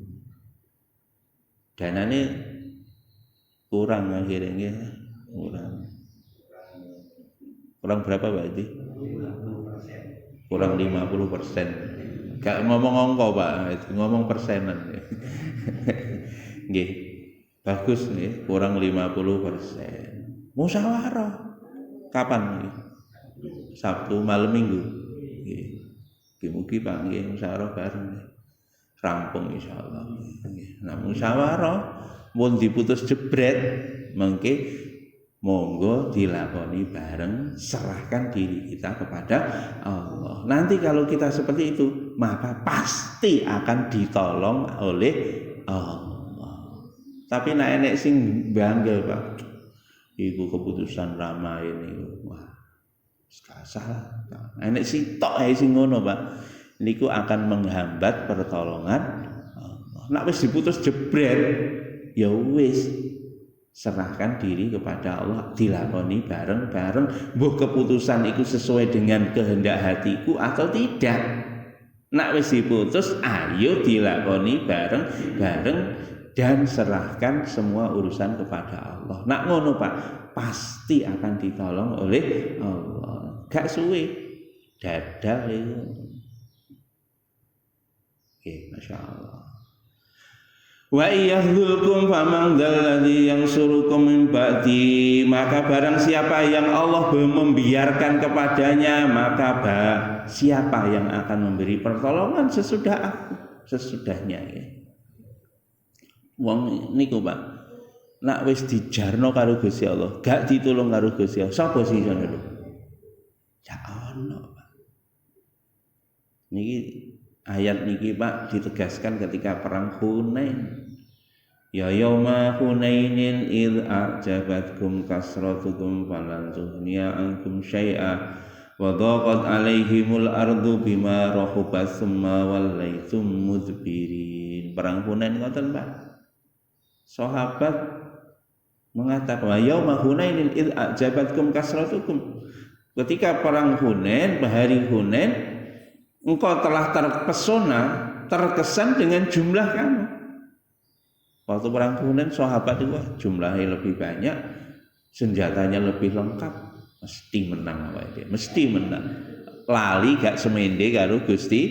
Danane kurang akhirnya kurang berapa Pak itu? Kurang 50%. Gak ngomong angka Pak, ngomong persenan. Nggih. Bagus nih, kurang 50%. Musyawarah. Kapan nggih? Sabtu malam Minggu. Nggih. Mugi Pak nggih musyawarah bareng. Rampung insyaallah. Nah, musyawarah mun diputus jebret mengke monggo dilakoni bareng, serahkan diri kita kepada Allah. Nanti kalau kita seperti itu, maka pasti akan ditolong oleh Allah. Tapi nek enek sing banggel Pak, iku keputusan ramain iku. Wah, salah. Nek sitok ae sing ngono, Pak. Niku akan menghambat pertolongan Allah. Nek wis diputus jebret, ya wis serahkan diri kepada Allah, dilakoni bareng-bareng. Mbah keputusan itu sesuai dengan kehendak hatiku atau tidak. Nak wis diputus, ayo dilakoni bareng-bareng dan serahkan semua urusan kepada Allah. Nak ngono Pak, pasti akan ditolong oleh Allah. Gak suwe, dadal itu. Oke, Masya Allah. Wa iyahdulkum famang dzalladzi yansurukum min ba'di, maka barang siapa yang Allah membiarkan kepadanya, maka siapa yang akan memberi pertolongan sesudah aku, sesudahnya ya. Wong niku Pak, nak wis dijarno karo Gusti Allah, gak ditulung karo Gusti Allah, sapa sing iso nulung? Ya ono Pak. Niki ayat niki Pak ditegaskan ketika perang Hunain. Ya yauma Hunainin id a'jabatkum kasratukum falan tughniya ankum syai'a wa dhaqat 'alaihimul ardu bima rahubat tsumma wallaytum mudbirin. Perang Hunain ngoten Pak. Sahabat mengatakan wa yauma Hunainin id a'jabatkum kasratukum. Ketika perang Hunain, hari Hunain, engkau telah terpesona, terkesan dengan jumlah kamu. Waktu perang Hunain sahabat itu jumlahnya lebih banyak, senjatanya lebih lengkap, mesti menang apa dia? Mesti menang. Lali gak semende karo Gusti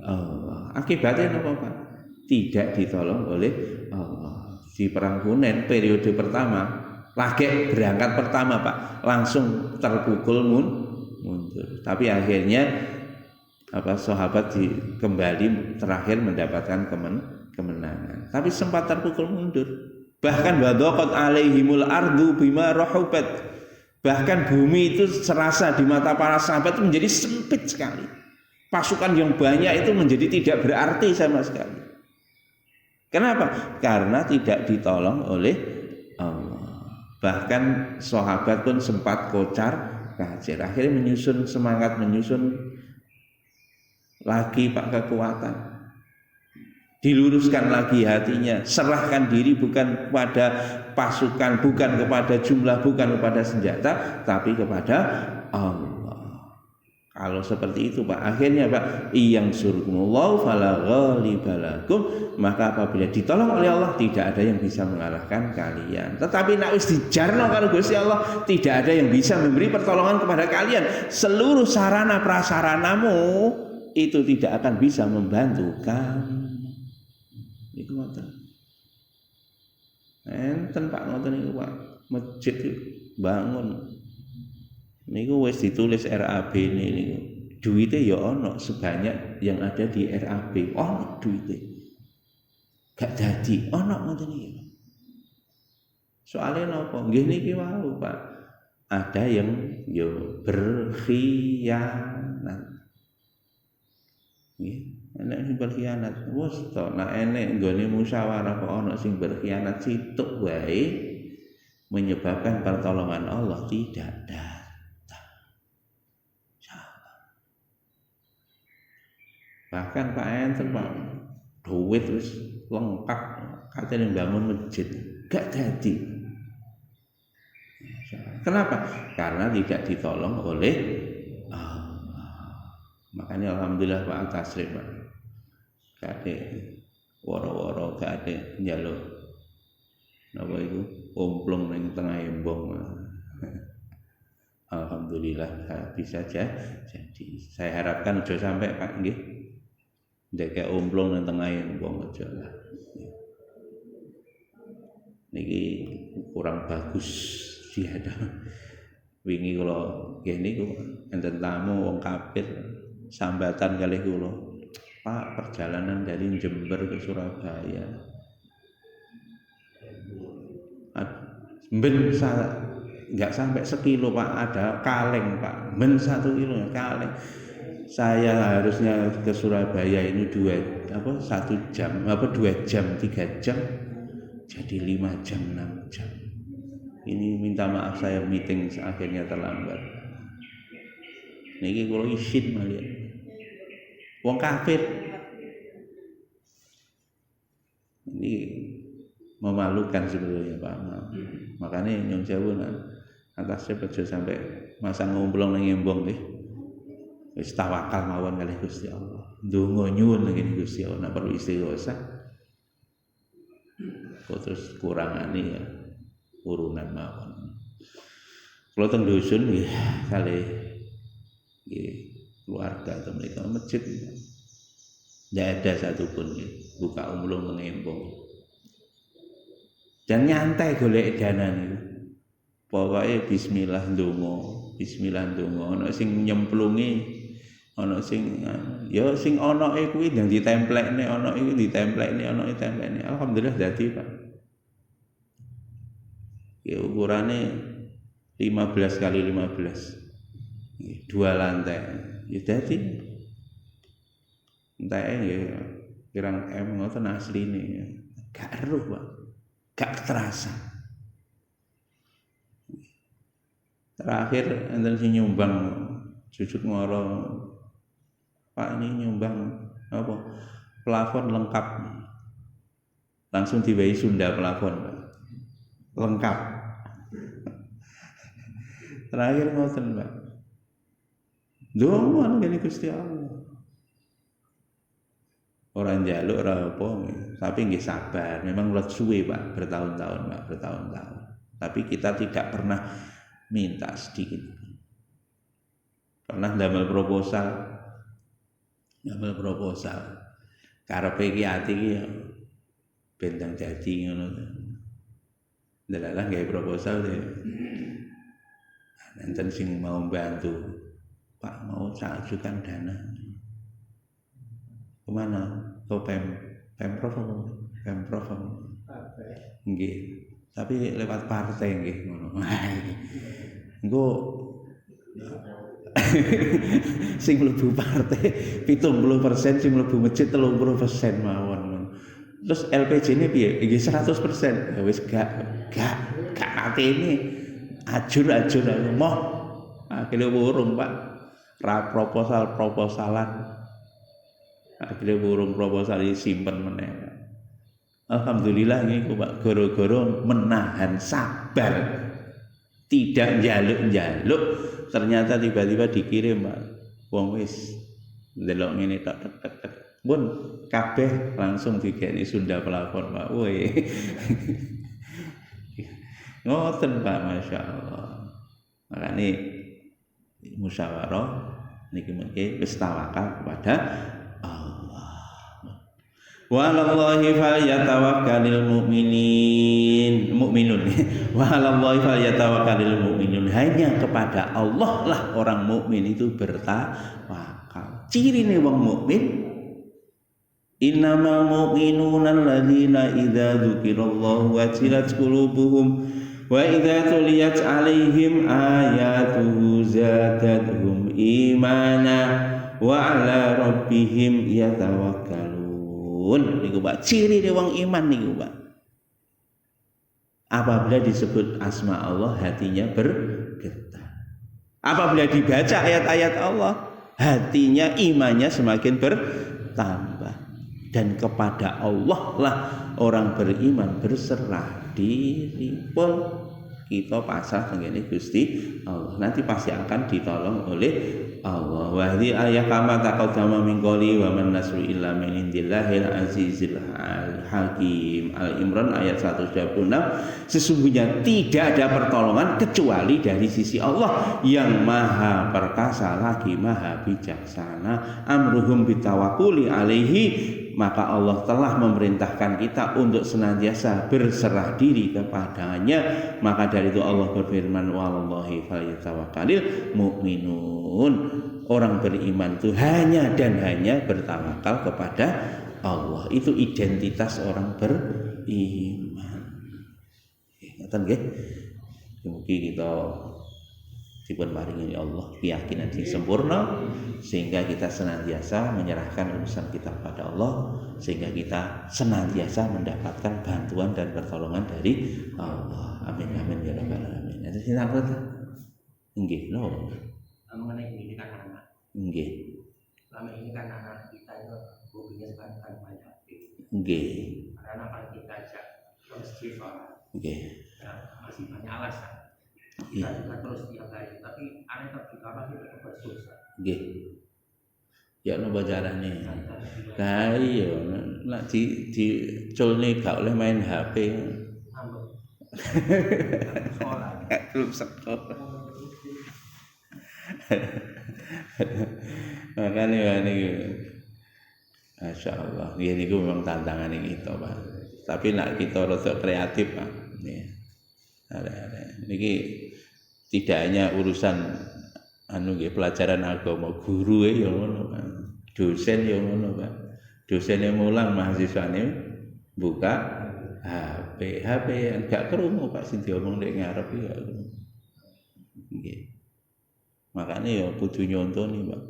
Allah. Akibatnya apa Pak? Tidak ditolong oleh Allah. Di perang Hunain periode pertama, lagi berangkat pertama Pak, langsung terpukul mundur. Tapi akhirnya sahabat kembali terakhir mendapatkan kemenangan, tapi sempat terpukul mundur. Bahkan wadaqat alaihimul ardu bima rahubat, bahkan bumi itu serasa di mata para sahabat itu menjadi sempit sekali. Pasukan yang banyak itu menjadi tidak berarti sama sekali. Kenapa? Karena tidak ditolong oleh Allah. Bahkan sahabat pun sempat kocar-kacir. Akhirnya menyusun lagi Pak kekuatan, diluruskan lagi hatinya, serahkan diri bukan kepada pasukan, bukan kepada jumlah, bukan kepada senjata, tapi kepada Allah. Kalau seperti itu Pak, akhirnya Pak, iyang surkumullahu fala ghalibalakum, maka apabila ditolong oleh Allah tidak ada yang bisa mengalahkan kalian. Tetapi nek wis dijarno karo Gusti Allah, tidak ada yang bisa memberi pertolongan kepada kalian. Seluruh sarana prasaranamu itu tidak akan bisa membantu kamu. Iku ngoten. Enten Pak ngoten niku Pak. Masjid bangun. Niku wis ditulis RAB niku. Duite ya ono sebanyak yang ada di RAB. Ono duite. Gak dadi ono ngoten niku. Soale napa? Nggih niki wau Pak. Ada yang yo berkhianat. Nggih, enek sing berkhianat. Wes to, nek enek nggone musyawarah kok ana sing berkhianat situk wae menyebabkan pertolongan Allah tidak datang. Bahkan Pak enten Pak, duit wis lengkap katanya bangun masjid, gak jadi. Kenapa? Karena tidak ditolong oleh makanya alhamdulillah Pak Tasrif Pak, gak ada woro-woro, gak ada njaluk napa itu omplong ning tengah embong. Alhamdulillah bisa jadi. Saya harapkan aja sampai Pak nggih ndek omplong ning tengah embong aja lah. Niki kurang bagus sih ada. Wingi kula nggih niku enten tamu wong kafir sambatan kali kula, Pak, perjalanan dari Jember ke Surabaya nggak sampai sekilo Pak, ada kaleng Pak, 1 kilo kaleng. Saya harusnya ke Surabaya ini 1 jam, 2 jam, 3 jam, jadi 5 jam, 6 jam. ini minta maaf saya meeting akhirnya terlambat. Niki kula isin malian. Wong kafir. Ini memalukan sebetulnya Pak. Makanya nyuwun sewu atasnya aja sampai masang ngomblong nang embong nggih. Wis tawakal mawon kalih Gusti Allah. Ndonga nyuwun nggih Gusti Allah nek perlu istighosah. Kok terus kurangane ya urunan mawon. Kula teng dusun nggih kalih nggih keluarga atau mereka masjid. Tidak ada satupun nggih buka umlung nang embong. Dan nyantai golek dana niku. Pokoke bismillah ndonga, ana sing nyemplungi, ana sing ya sing anake kuwi ndang ditemplekne, ana iku ditemplekne, ana ditemplekne. Alhamdulillah dadi, Pak. Ya ukurane 15 kali 15. 2 lantai. Ya dadi. Entake nggih kirang ngoten asline. Gak eruh, Pak. Gak terasa. Terakhir enten sing nyumbang sujud ngoro. Pak ini nyumbang apa? Plafon lengkap. Langsung diwehi Sunda plafon, Pak. Lengkap. Terakhir ngoten, Pak. Ndonga ngene Gusti Allah. Orang njaluk ora apa, tapi nggih sabar. Memang let suwe, Pak, bertahun-tahun, Pak, bertahun-tahun. Tapi kita tidak pernah minta sedikit. Pernah ndamel proposal. Karepe iki ati iki ya bentang dadi ngono. Ndelalah gawe proposal deh. Enten sing mau bantu. Pak mau saya ajukan dana. Kemana? Ke Pemprov. Nggih. Tapi lewat partai nggih ngono. Engko sing mlebu partai 70%, sing mlebu masjid 30% mawon. Terus LPJ-ne piye? Nggih 100%. Ya wis gak nate ini ajur-ajur aku moh. Akhirnya burung, Pak. Ra proposalan. Akhirnya burung proposal disimpen meneh. Alhamdulillah niku Pak, goro-goro menahan sabar. Tidak njaluk-njaluk, ternyata tiba-tiba dikirim, Pak. Wong wis ndelok ngene tok. Pun kabeh langsung digekne Sunda plafon, Pak. Woi. Ngoten, Pak, masyaallah. Makane musyawarah niki mengke wis tawakal kepada wa 'alallahi falyatawakkalul mu'minun. Wa 'alallahi falyatawakkalul mu'minun. Hanya kepada Allah lah orang mukmin itu bertawakal. Cirine wong mukmin innamal mu'minuna alladzina idza dzukirallahu wajilat qulubuhum wa idza tuliyat 'alaihim ayatuhu zadatuhum imana wa 'ala rabbihim yatawakkalun. Niku Pak, ciri de wong iman niku Pak. Apabila disebut asma Allah hatinya bergetar. Apabila dibaca ayat-ayat Allah hatinya imannya semakin bertambah. Dan kepada Allah lah orang beriman berserah diri pun kita pasrah tengene Gusti Allah. Nanti pasti akan ditolong oleh Allah. Wa hadhi ayat kama taqaddama min qouli wa man nasru illa min indillahil azizil hakim. Al-Imran ayat 126. Sesungguhnya tidak ada pertolongan kecuali dari sisi Allah yang maha perkasa lagi maha bijaksana. Amruhum bitawakkuli alaihi. Maka Allah telah memerintahkan kita untuk senantiasa berserah diri kepadanya. Maka dari itu Allah berfirman wallahi falyatawakkalul mu'minun. Orang beriman itu hanya dan hanya bertawakal kepada Allah. Itu identitas orang beriman. Ngoten nggih. Mugi kita dipun paringi Allah keyakinan yang sempurna sehingga kita senantiasa menyerahkan urusan kita kepada Allah, sehingga kita senantiasa mendapatkan bantuan dan pertolongan dari Allah. Amin amin ya rabbal alamin. Itu sing takut. Nggih, lho. Mengenai pendidikan anak. Nggih. Selama ini kan anak kita itu hobinya sekarang main HP. Nggih. Karena kalau kita ajak ke masjid sholat, Nggih. masih banyak alasan. Kita juga terus tiap hari, tapi anak tetap di kamar itu tetap berdosa. Nggih. Ya nopo carane? Lah iya, nek diculne gak oleh main HP. Ngambek. Sekolah. Belum sekolah. Makanya niku Masya Allah, ini memang tantangan kita, Pak. Tapi nak kita rada kreatif, Pak. Niki tidak hanya urusan pelajaran agama, guru ya ngono, Pak. Dosen ya ngono, Pak. Dosen yang mulang mahasiswane buka HP yang gak krungu, Pak, sing diomong nek ngarep ya. Nggih. Makanya ya kudu nyontoni, Pak.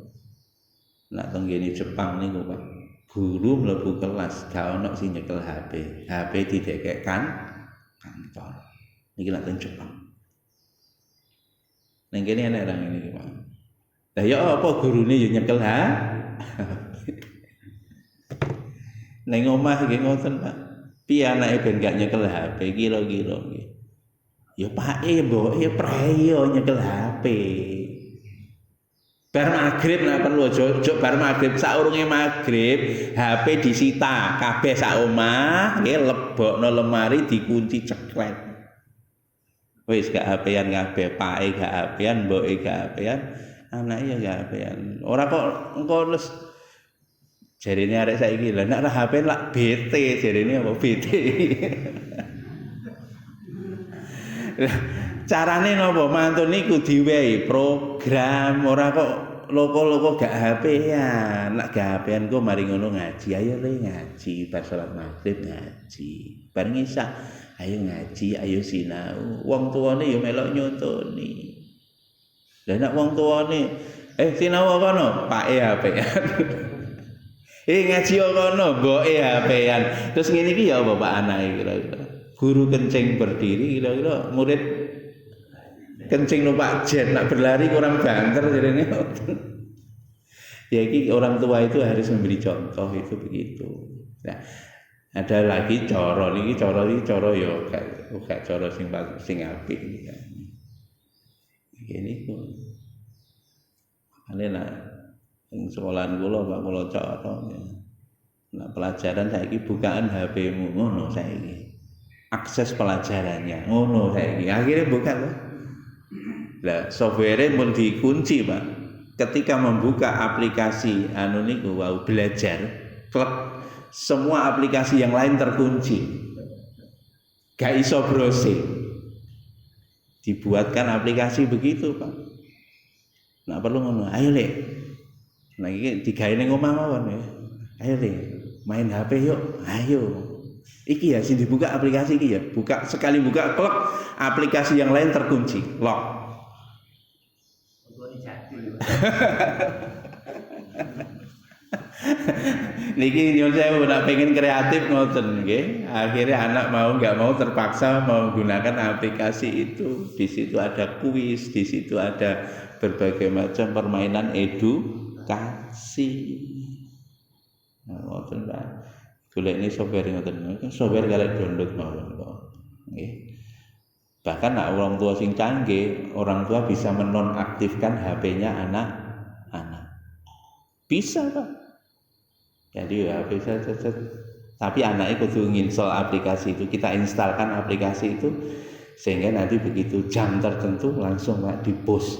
Nak tenggene Jepang niku, Pak. Guru mlebu kelas gak ono sing nyekel HP. HP didekek kantor. Niki nak teng Jepang. Neng kene ana orang ini, Pak. Lah ya apa gurune ya nyekel Neng omah nggih ngoten, Pak. Piye anake ben gak nyekel HP kira-kira nggih. Ya pake mboke preyo nyekel HP. Bar magrib nek perlu aja bar magrib saurunge magrib HP disita kabeh sak omah nggih lebokno lemari dikunci ceklek. Wis gak HP-an kabeh, pake gak HP-an, mboke gak HP-an, anake ya gak HP-an. Ora kok engko wis jarene arek saiki lha nek HP lak BT jarene apa BT. Carane napa mantun niku diwehi program, ora kok loko-loko gak HP-an. Nek gak HP-an ku mari ngono ngaji, ayo le ngaji bar salat magrib ngaji. Bar ngisa ayo ngaji, ayo sinau. Wong tuane ya melok nyontoni. Lah nek wong tuane sinau kono, pake HP-an. Ngaji kono, mboke HP-an. Terus ngene iki ya bapak anake kira-kira. Guru kencing berdiri kira-kira murid kencing numpak jet nak berlari kurang banter jadinya. Ya ini orang tua itu harus memberi contoh itu begitu. Nah, ada lagi coro ya gak coro sing apik iki. Ini kok. Ane nak sekolahan kula Pak kula coro. Nah, pelajaran saiki bukaan HP-mu ngono saiki. Akses pelajarannya ngono saiki. Akhirnya buka loh. Lah software pun dikunci, Pak. Ketika membuka aplikasi niku wau belajar, klek semua aplikasi yang lain terkunci. Gak iso browsing. Dibuatkan aplikasi begitu, Pak. Nah perlu ngono. Ayo, Lek. Nah iki digawe ning omah mawon ya. Ayo, Lek. Main HP yuk. Ayo. Iki ya sing dibuka aplikasi iki ya. Buka sekali buka klek aplikasi yang lain terkunci, lock. Niki nyuwun sewu nek pengen kreatif ngoten nggih. Akhirnya anak mau enggak mau terpaksa menggunakan aplikasi itu. Di situ ada kuis, di situ ada berbagai macam permainan edukasi. Nah, ngoten Pak. Golek ini software ngoten. Software kalih download mawon kok. Nggih. Bahkan nak orang tua sing canggih, orang tua bisa menonaktifkan HP-nya anak-anak. Bisa, Pak. Jadi ya bisa. Tapi anaknya kudu nginstall aplikasi itu, kita instalkan aplikasi itu sehingga nanti begitu jam tertentu langsung Pak di-post.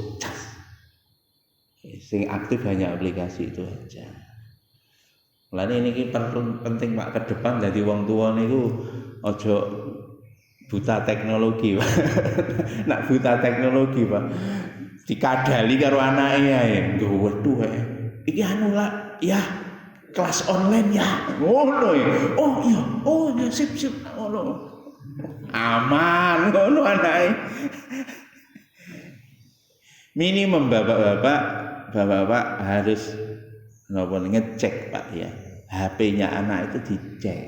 Sing aktif hanya aplikasi itu aja. Mulane niki perlu penting Pak ke depan dadi wong tua niku aja buta teknologi, Pak. Nak buta teknologi, Pak. Dikadali karo anake ae. Waduh iki anu lah, ya kelas online ya. Ngono ya. Oh ya sip ngono. Aman ngono anake. Minimum bapak-bapak harus ngecek Pak ya. HP-nya anak itu dicek.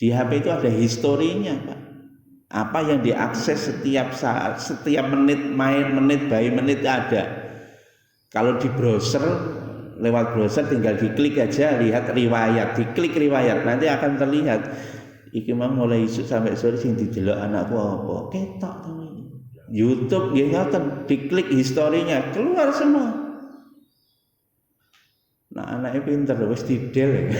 Di HP itu ada historinya Pak. Apa yang diakses setiap saat, setiap menit, main menit, bayi menit ada. Kalau di browser, lewat browser tinggal diklik aja, lihat riwayat, diklik riwayat, nanti akan terlihat. Iki mah mulai isuk sampai sore sing didelok anakku apa, ketok temen. YouTube nggih ngoten, diklik historinya, keluar semua. Nah anaknya pinter, wis didel.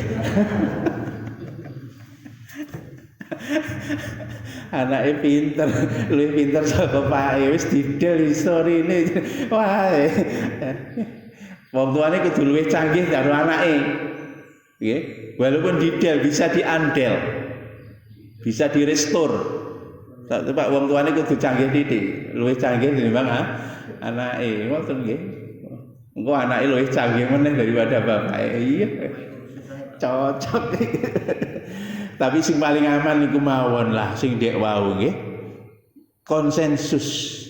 Anaknya pinter, lebih pinter saka pake wis didel history ini. Wah. Wong tuane kudu luwih canggih karo anake. Nggih, walaupun didel bisa diandel. Bisa direstore. Tak Pak wong tuane kudu canggih titik, luwih canggih tinimbang anake. Ngoten nggih. Engko anake luwih canggih meneh daripada bapake. Iya. Cocok. Tapi sing paling aman niku mawon lah sing dek wau nggih. Konsensus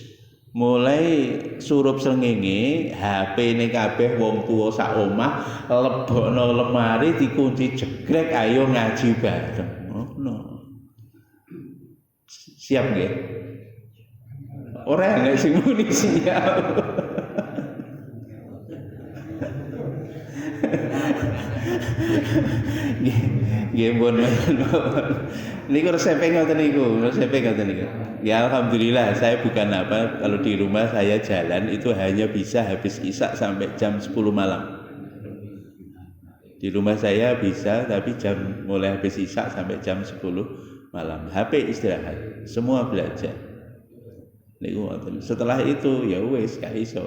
mulai surup srengenge HP-ne kabeh wong tuwa sak omah lebokno lemari dikunci jegrek ayo ngaji bareng. Ngono. Siap nggih? Ora nek sing muni siap. Nggih pun. Niku resepe ngoten niku, Ya alhamdulillah saya bukan apa kalau di rumah saya jalan itu hanya bisa habis isya sampai jam 10 malam. Di rumah saya bisa tapi mulai habis isya sampai jam 10 malam. HP istirahat, semua belajar. Niku ngoten. Setelah itu ya wis gak iso.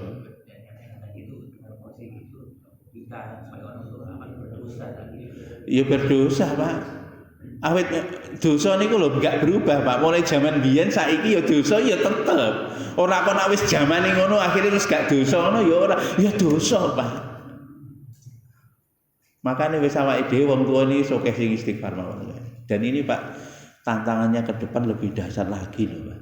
Ya berdosa Pak. Awet dosa niku lho enggak berubah Pak. Mulai zaman biyen saiki ya dosa ya tetep. Ora kok nek wis zamane ngono akhire wis gak dosa ngono ya ora. Ya dosa Pak. Makane wis awake dhewe wong tuwa niki sokeh sing istighfar mawon. Dan ini Pak tantangannya ke depan lebih dahsyat lagi loh Pak.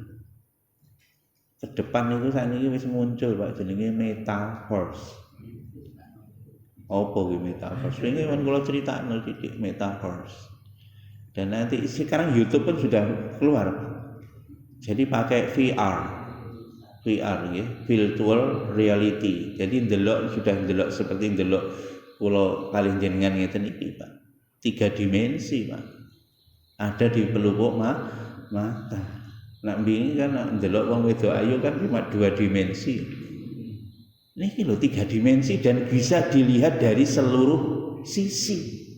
Ke depan itu sakniki wis muncul Pak jenenge metaverse. Apa kuwi metaverse? Wingi kan kula critakno titik metaverse. Dan nanti sekarang YouTube pun sudah keluar. Jadi pakai VR ya, virtual reality. Jadi sudah ndelok seperti ndelok kula kalih jenengan ngeten iki, Pak. 3 dimensi, Pak. Ada di pelupuk mata. Nak mbingi kan ndelok wong wedok ayu kan cuma 2 dimensi. Ini loh 3 dimensi dan bisa dilihat dari seluruh sisi.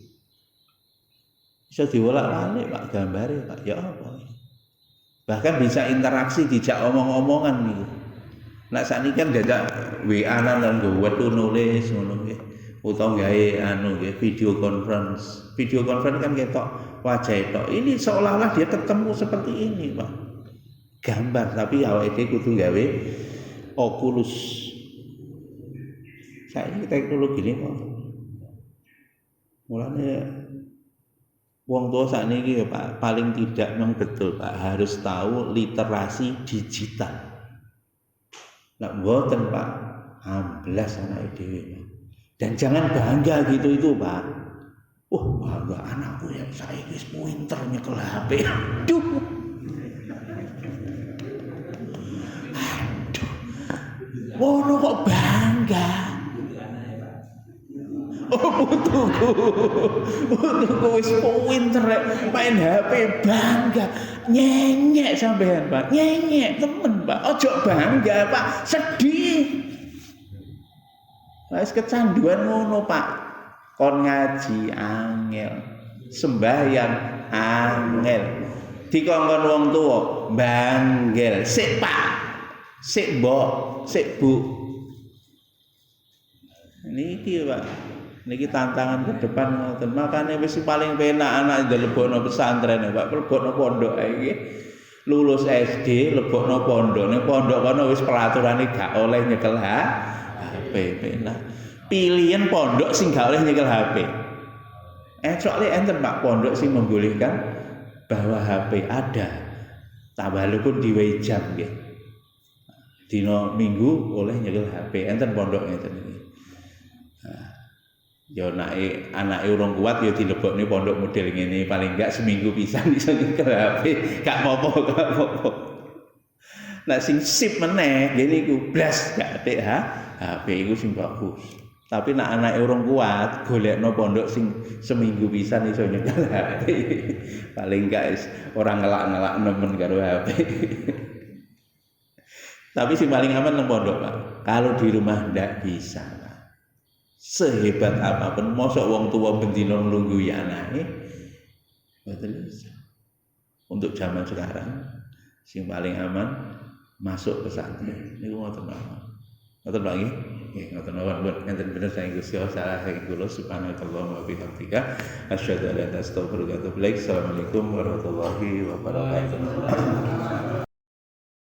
Bisa diwolak-walik Pak gambare Pak. Ya apa? Bahkan bisa interaksi dijak omong-omongan nih. Nak sakniki kan dadak WA-an lan wetu nulis ngono nggih. Utawa gawe video conference. Video conference kan ketok wajah tok. Ini seolah-olah dia ketemu seperti ini, Pak. Gambar tapi awake dhewe kudu gawe Oculus. Saiki teknologi ini kok. Mulane wong tua sakniki ya Pak, paling tidak memang betul Pak harus tahu literasi digital. Nek mboten Pak, amblas anake dhewe. Dan jangan bangga gitu itu Pak. Bangga anakku yang saiki wis pinter nyekel HP. Aduh. Wono kok bangga. Putuku wis pinter main HP bangga. Nyenyek sampean Pak, nyenyek temen Pak. Ojo bangga Pak, sedih. Wis kecanduan ngono Pak. Kon ngaji angel, sembahyang angel. Dikongkon wong tuwa banggel. Sik Pak, sik Mbok, sik Bu. Niki Pak. Niki tantangan ke depan ngoten. Makane wis paling penak anak ndelebokno pesantren Pak, lebokno pondok iki. Lulus SD lebokno pondok. Ning pondok kono wis pelaturane gak oleh nyekel HP penak. Pilihan pondok sing gak oleh nyekel HP. Soalnya enten Pak pondok sing membolehkan bahwa HP ada. Tabalukun diwe jam nggih. dina Minggu oleh nyekel HP enten pondok ngeten iki. Nah, ya anake urung kuat ya dilebokne pondok model ngene paling enggak seminggu pisan iso nyekel HP gak apa-apa. Nah sing sip meneh ngene iku blas gak atik HP iku sing bagus. Tapi nek anake urung kuat golekno pondok sing seminggu pisan iso nyekel HP. Paling enggak ora ngelak-ngelak nemen karo HP. Tapi sing paling aman nang pondok, Pak. Kalau di rumah ndak bisa, Pak. Sehebat apapun mosok wong tua bendina nglunggui anake mboten bisa. Untuk zaman sekarang sing paling aman masuk pesantren niku ngoten mawon. Ngoten Pak nggih? Nggih ngoten mawon. Enten bener saking Gusti Allah salah saking kula subhanallah wa bihamdika asyhadu an la ilaha illa anta astaghfiruka wa atubu ilaik. Assalamualaikum warahmatullahi wabarakatuh.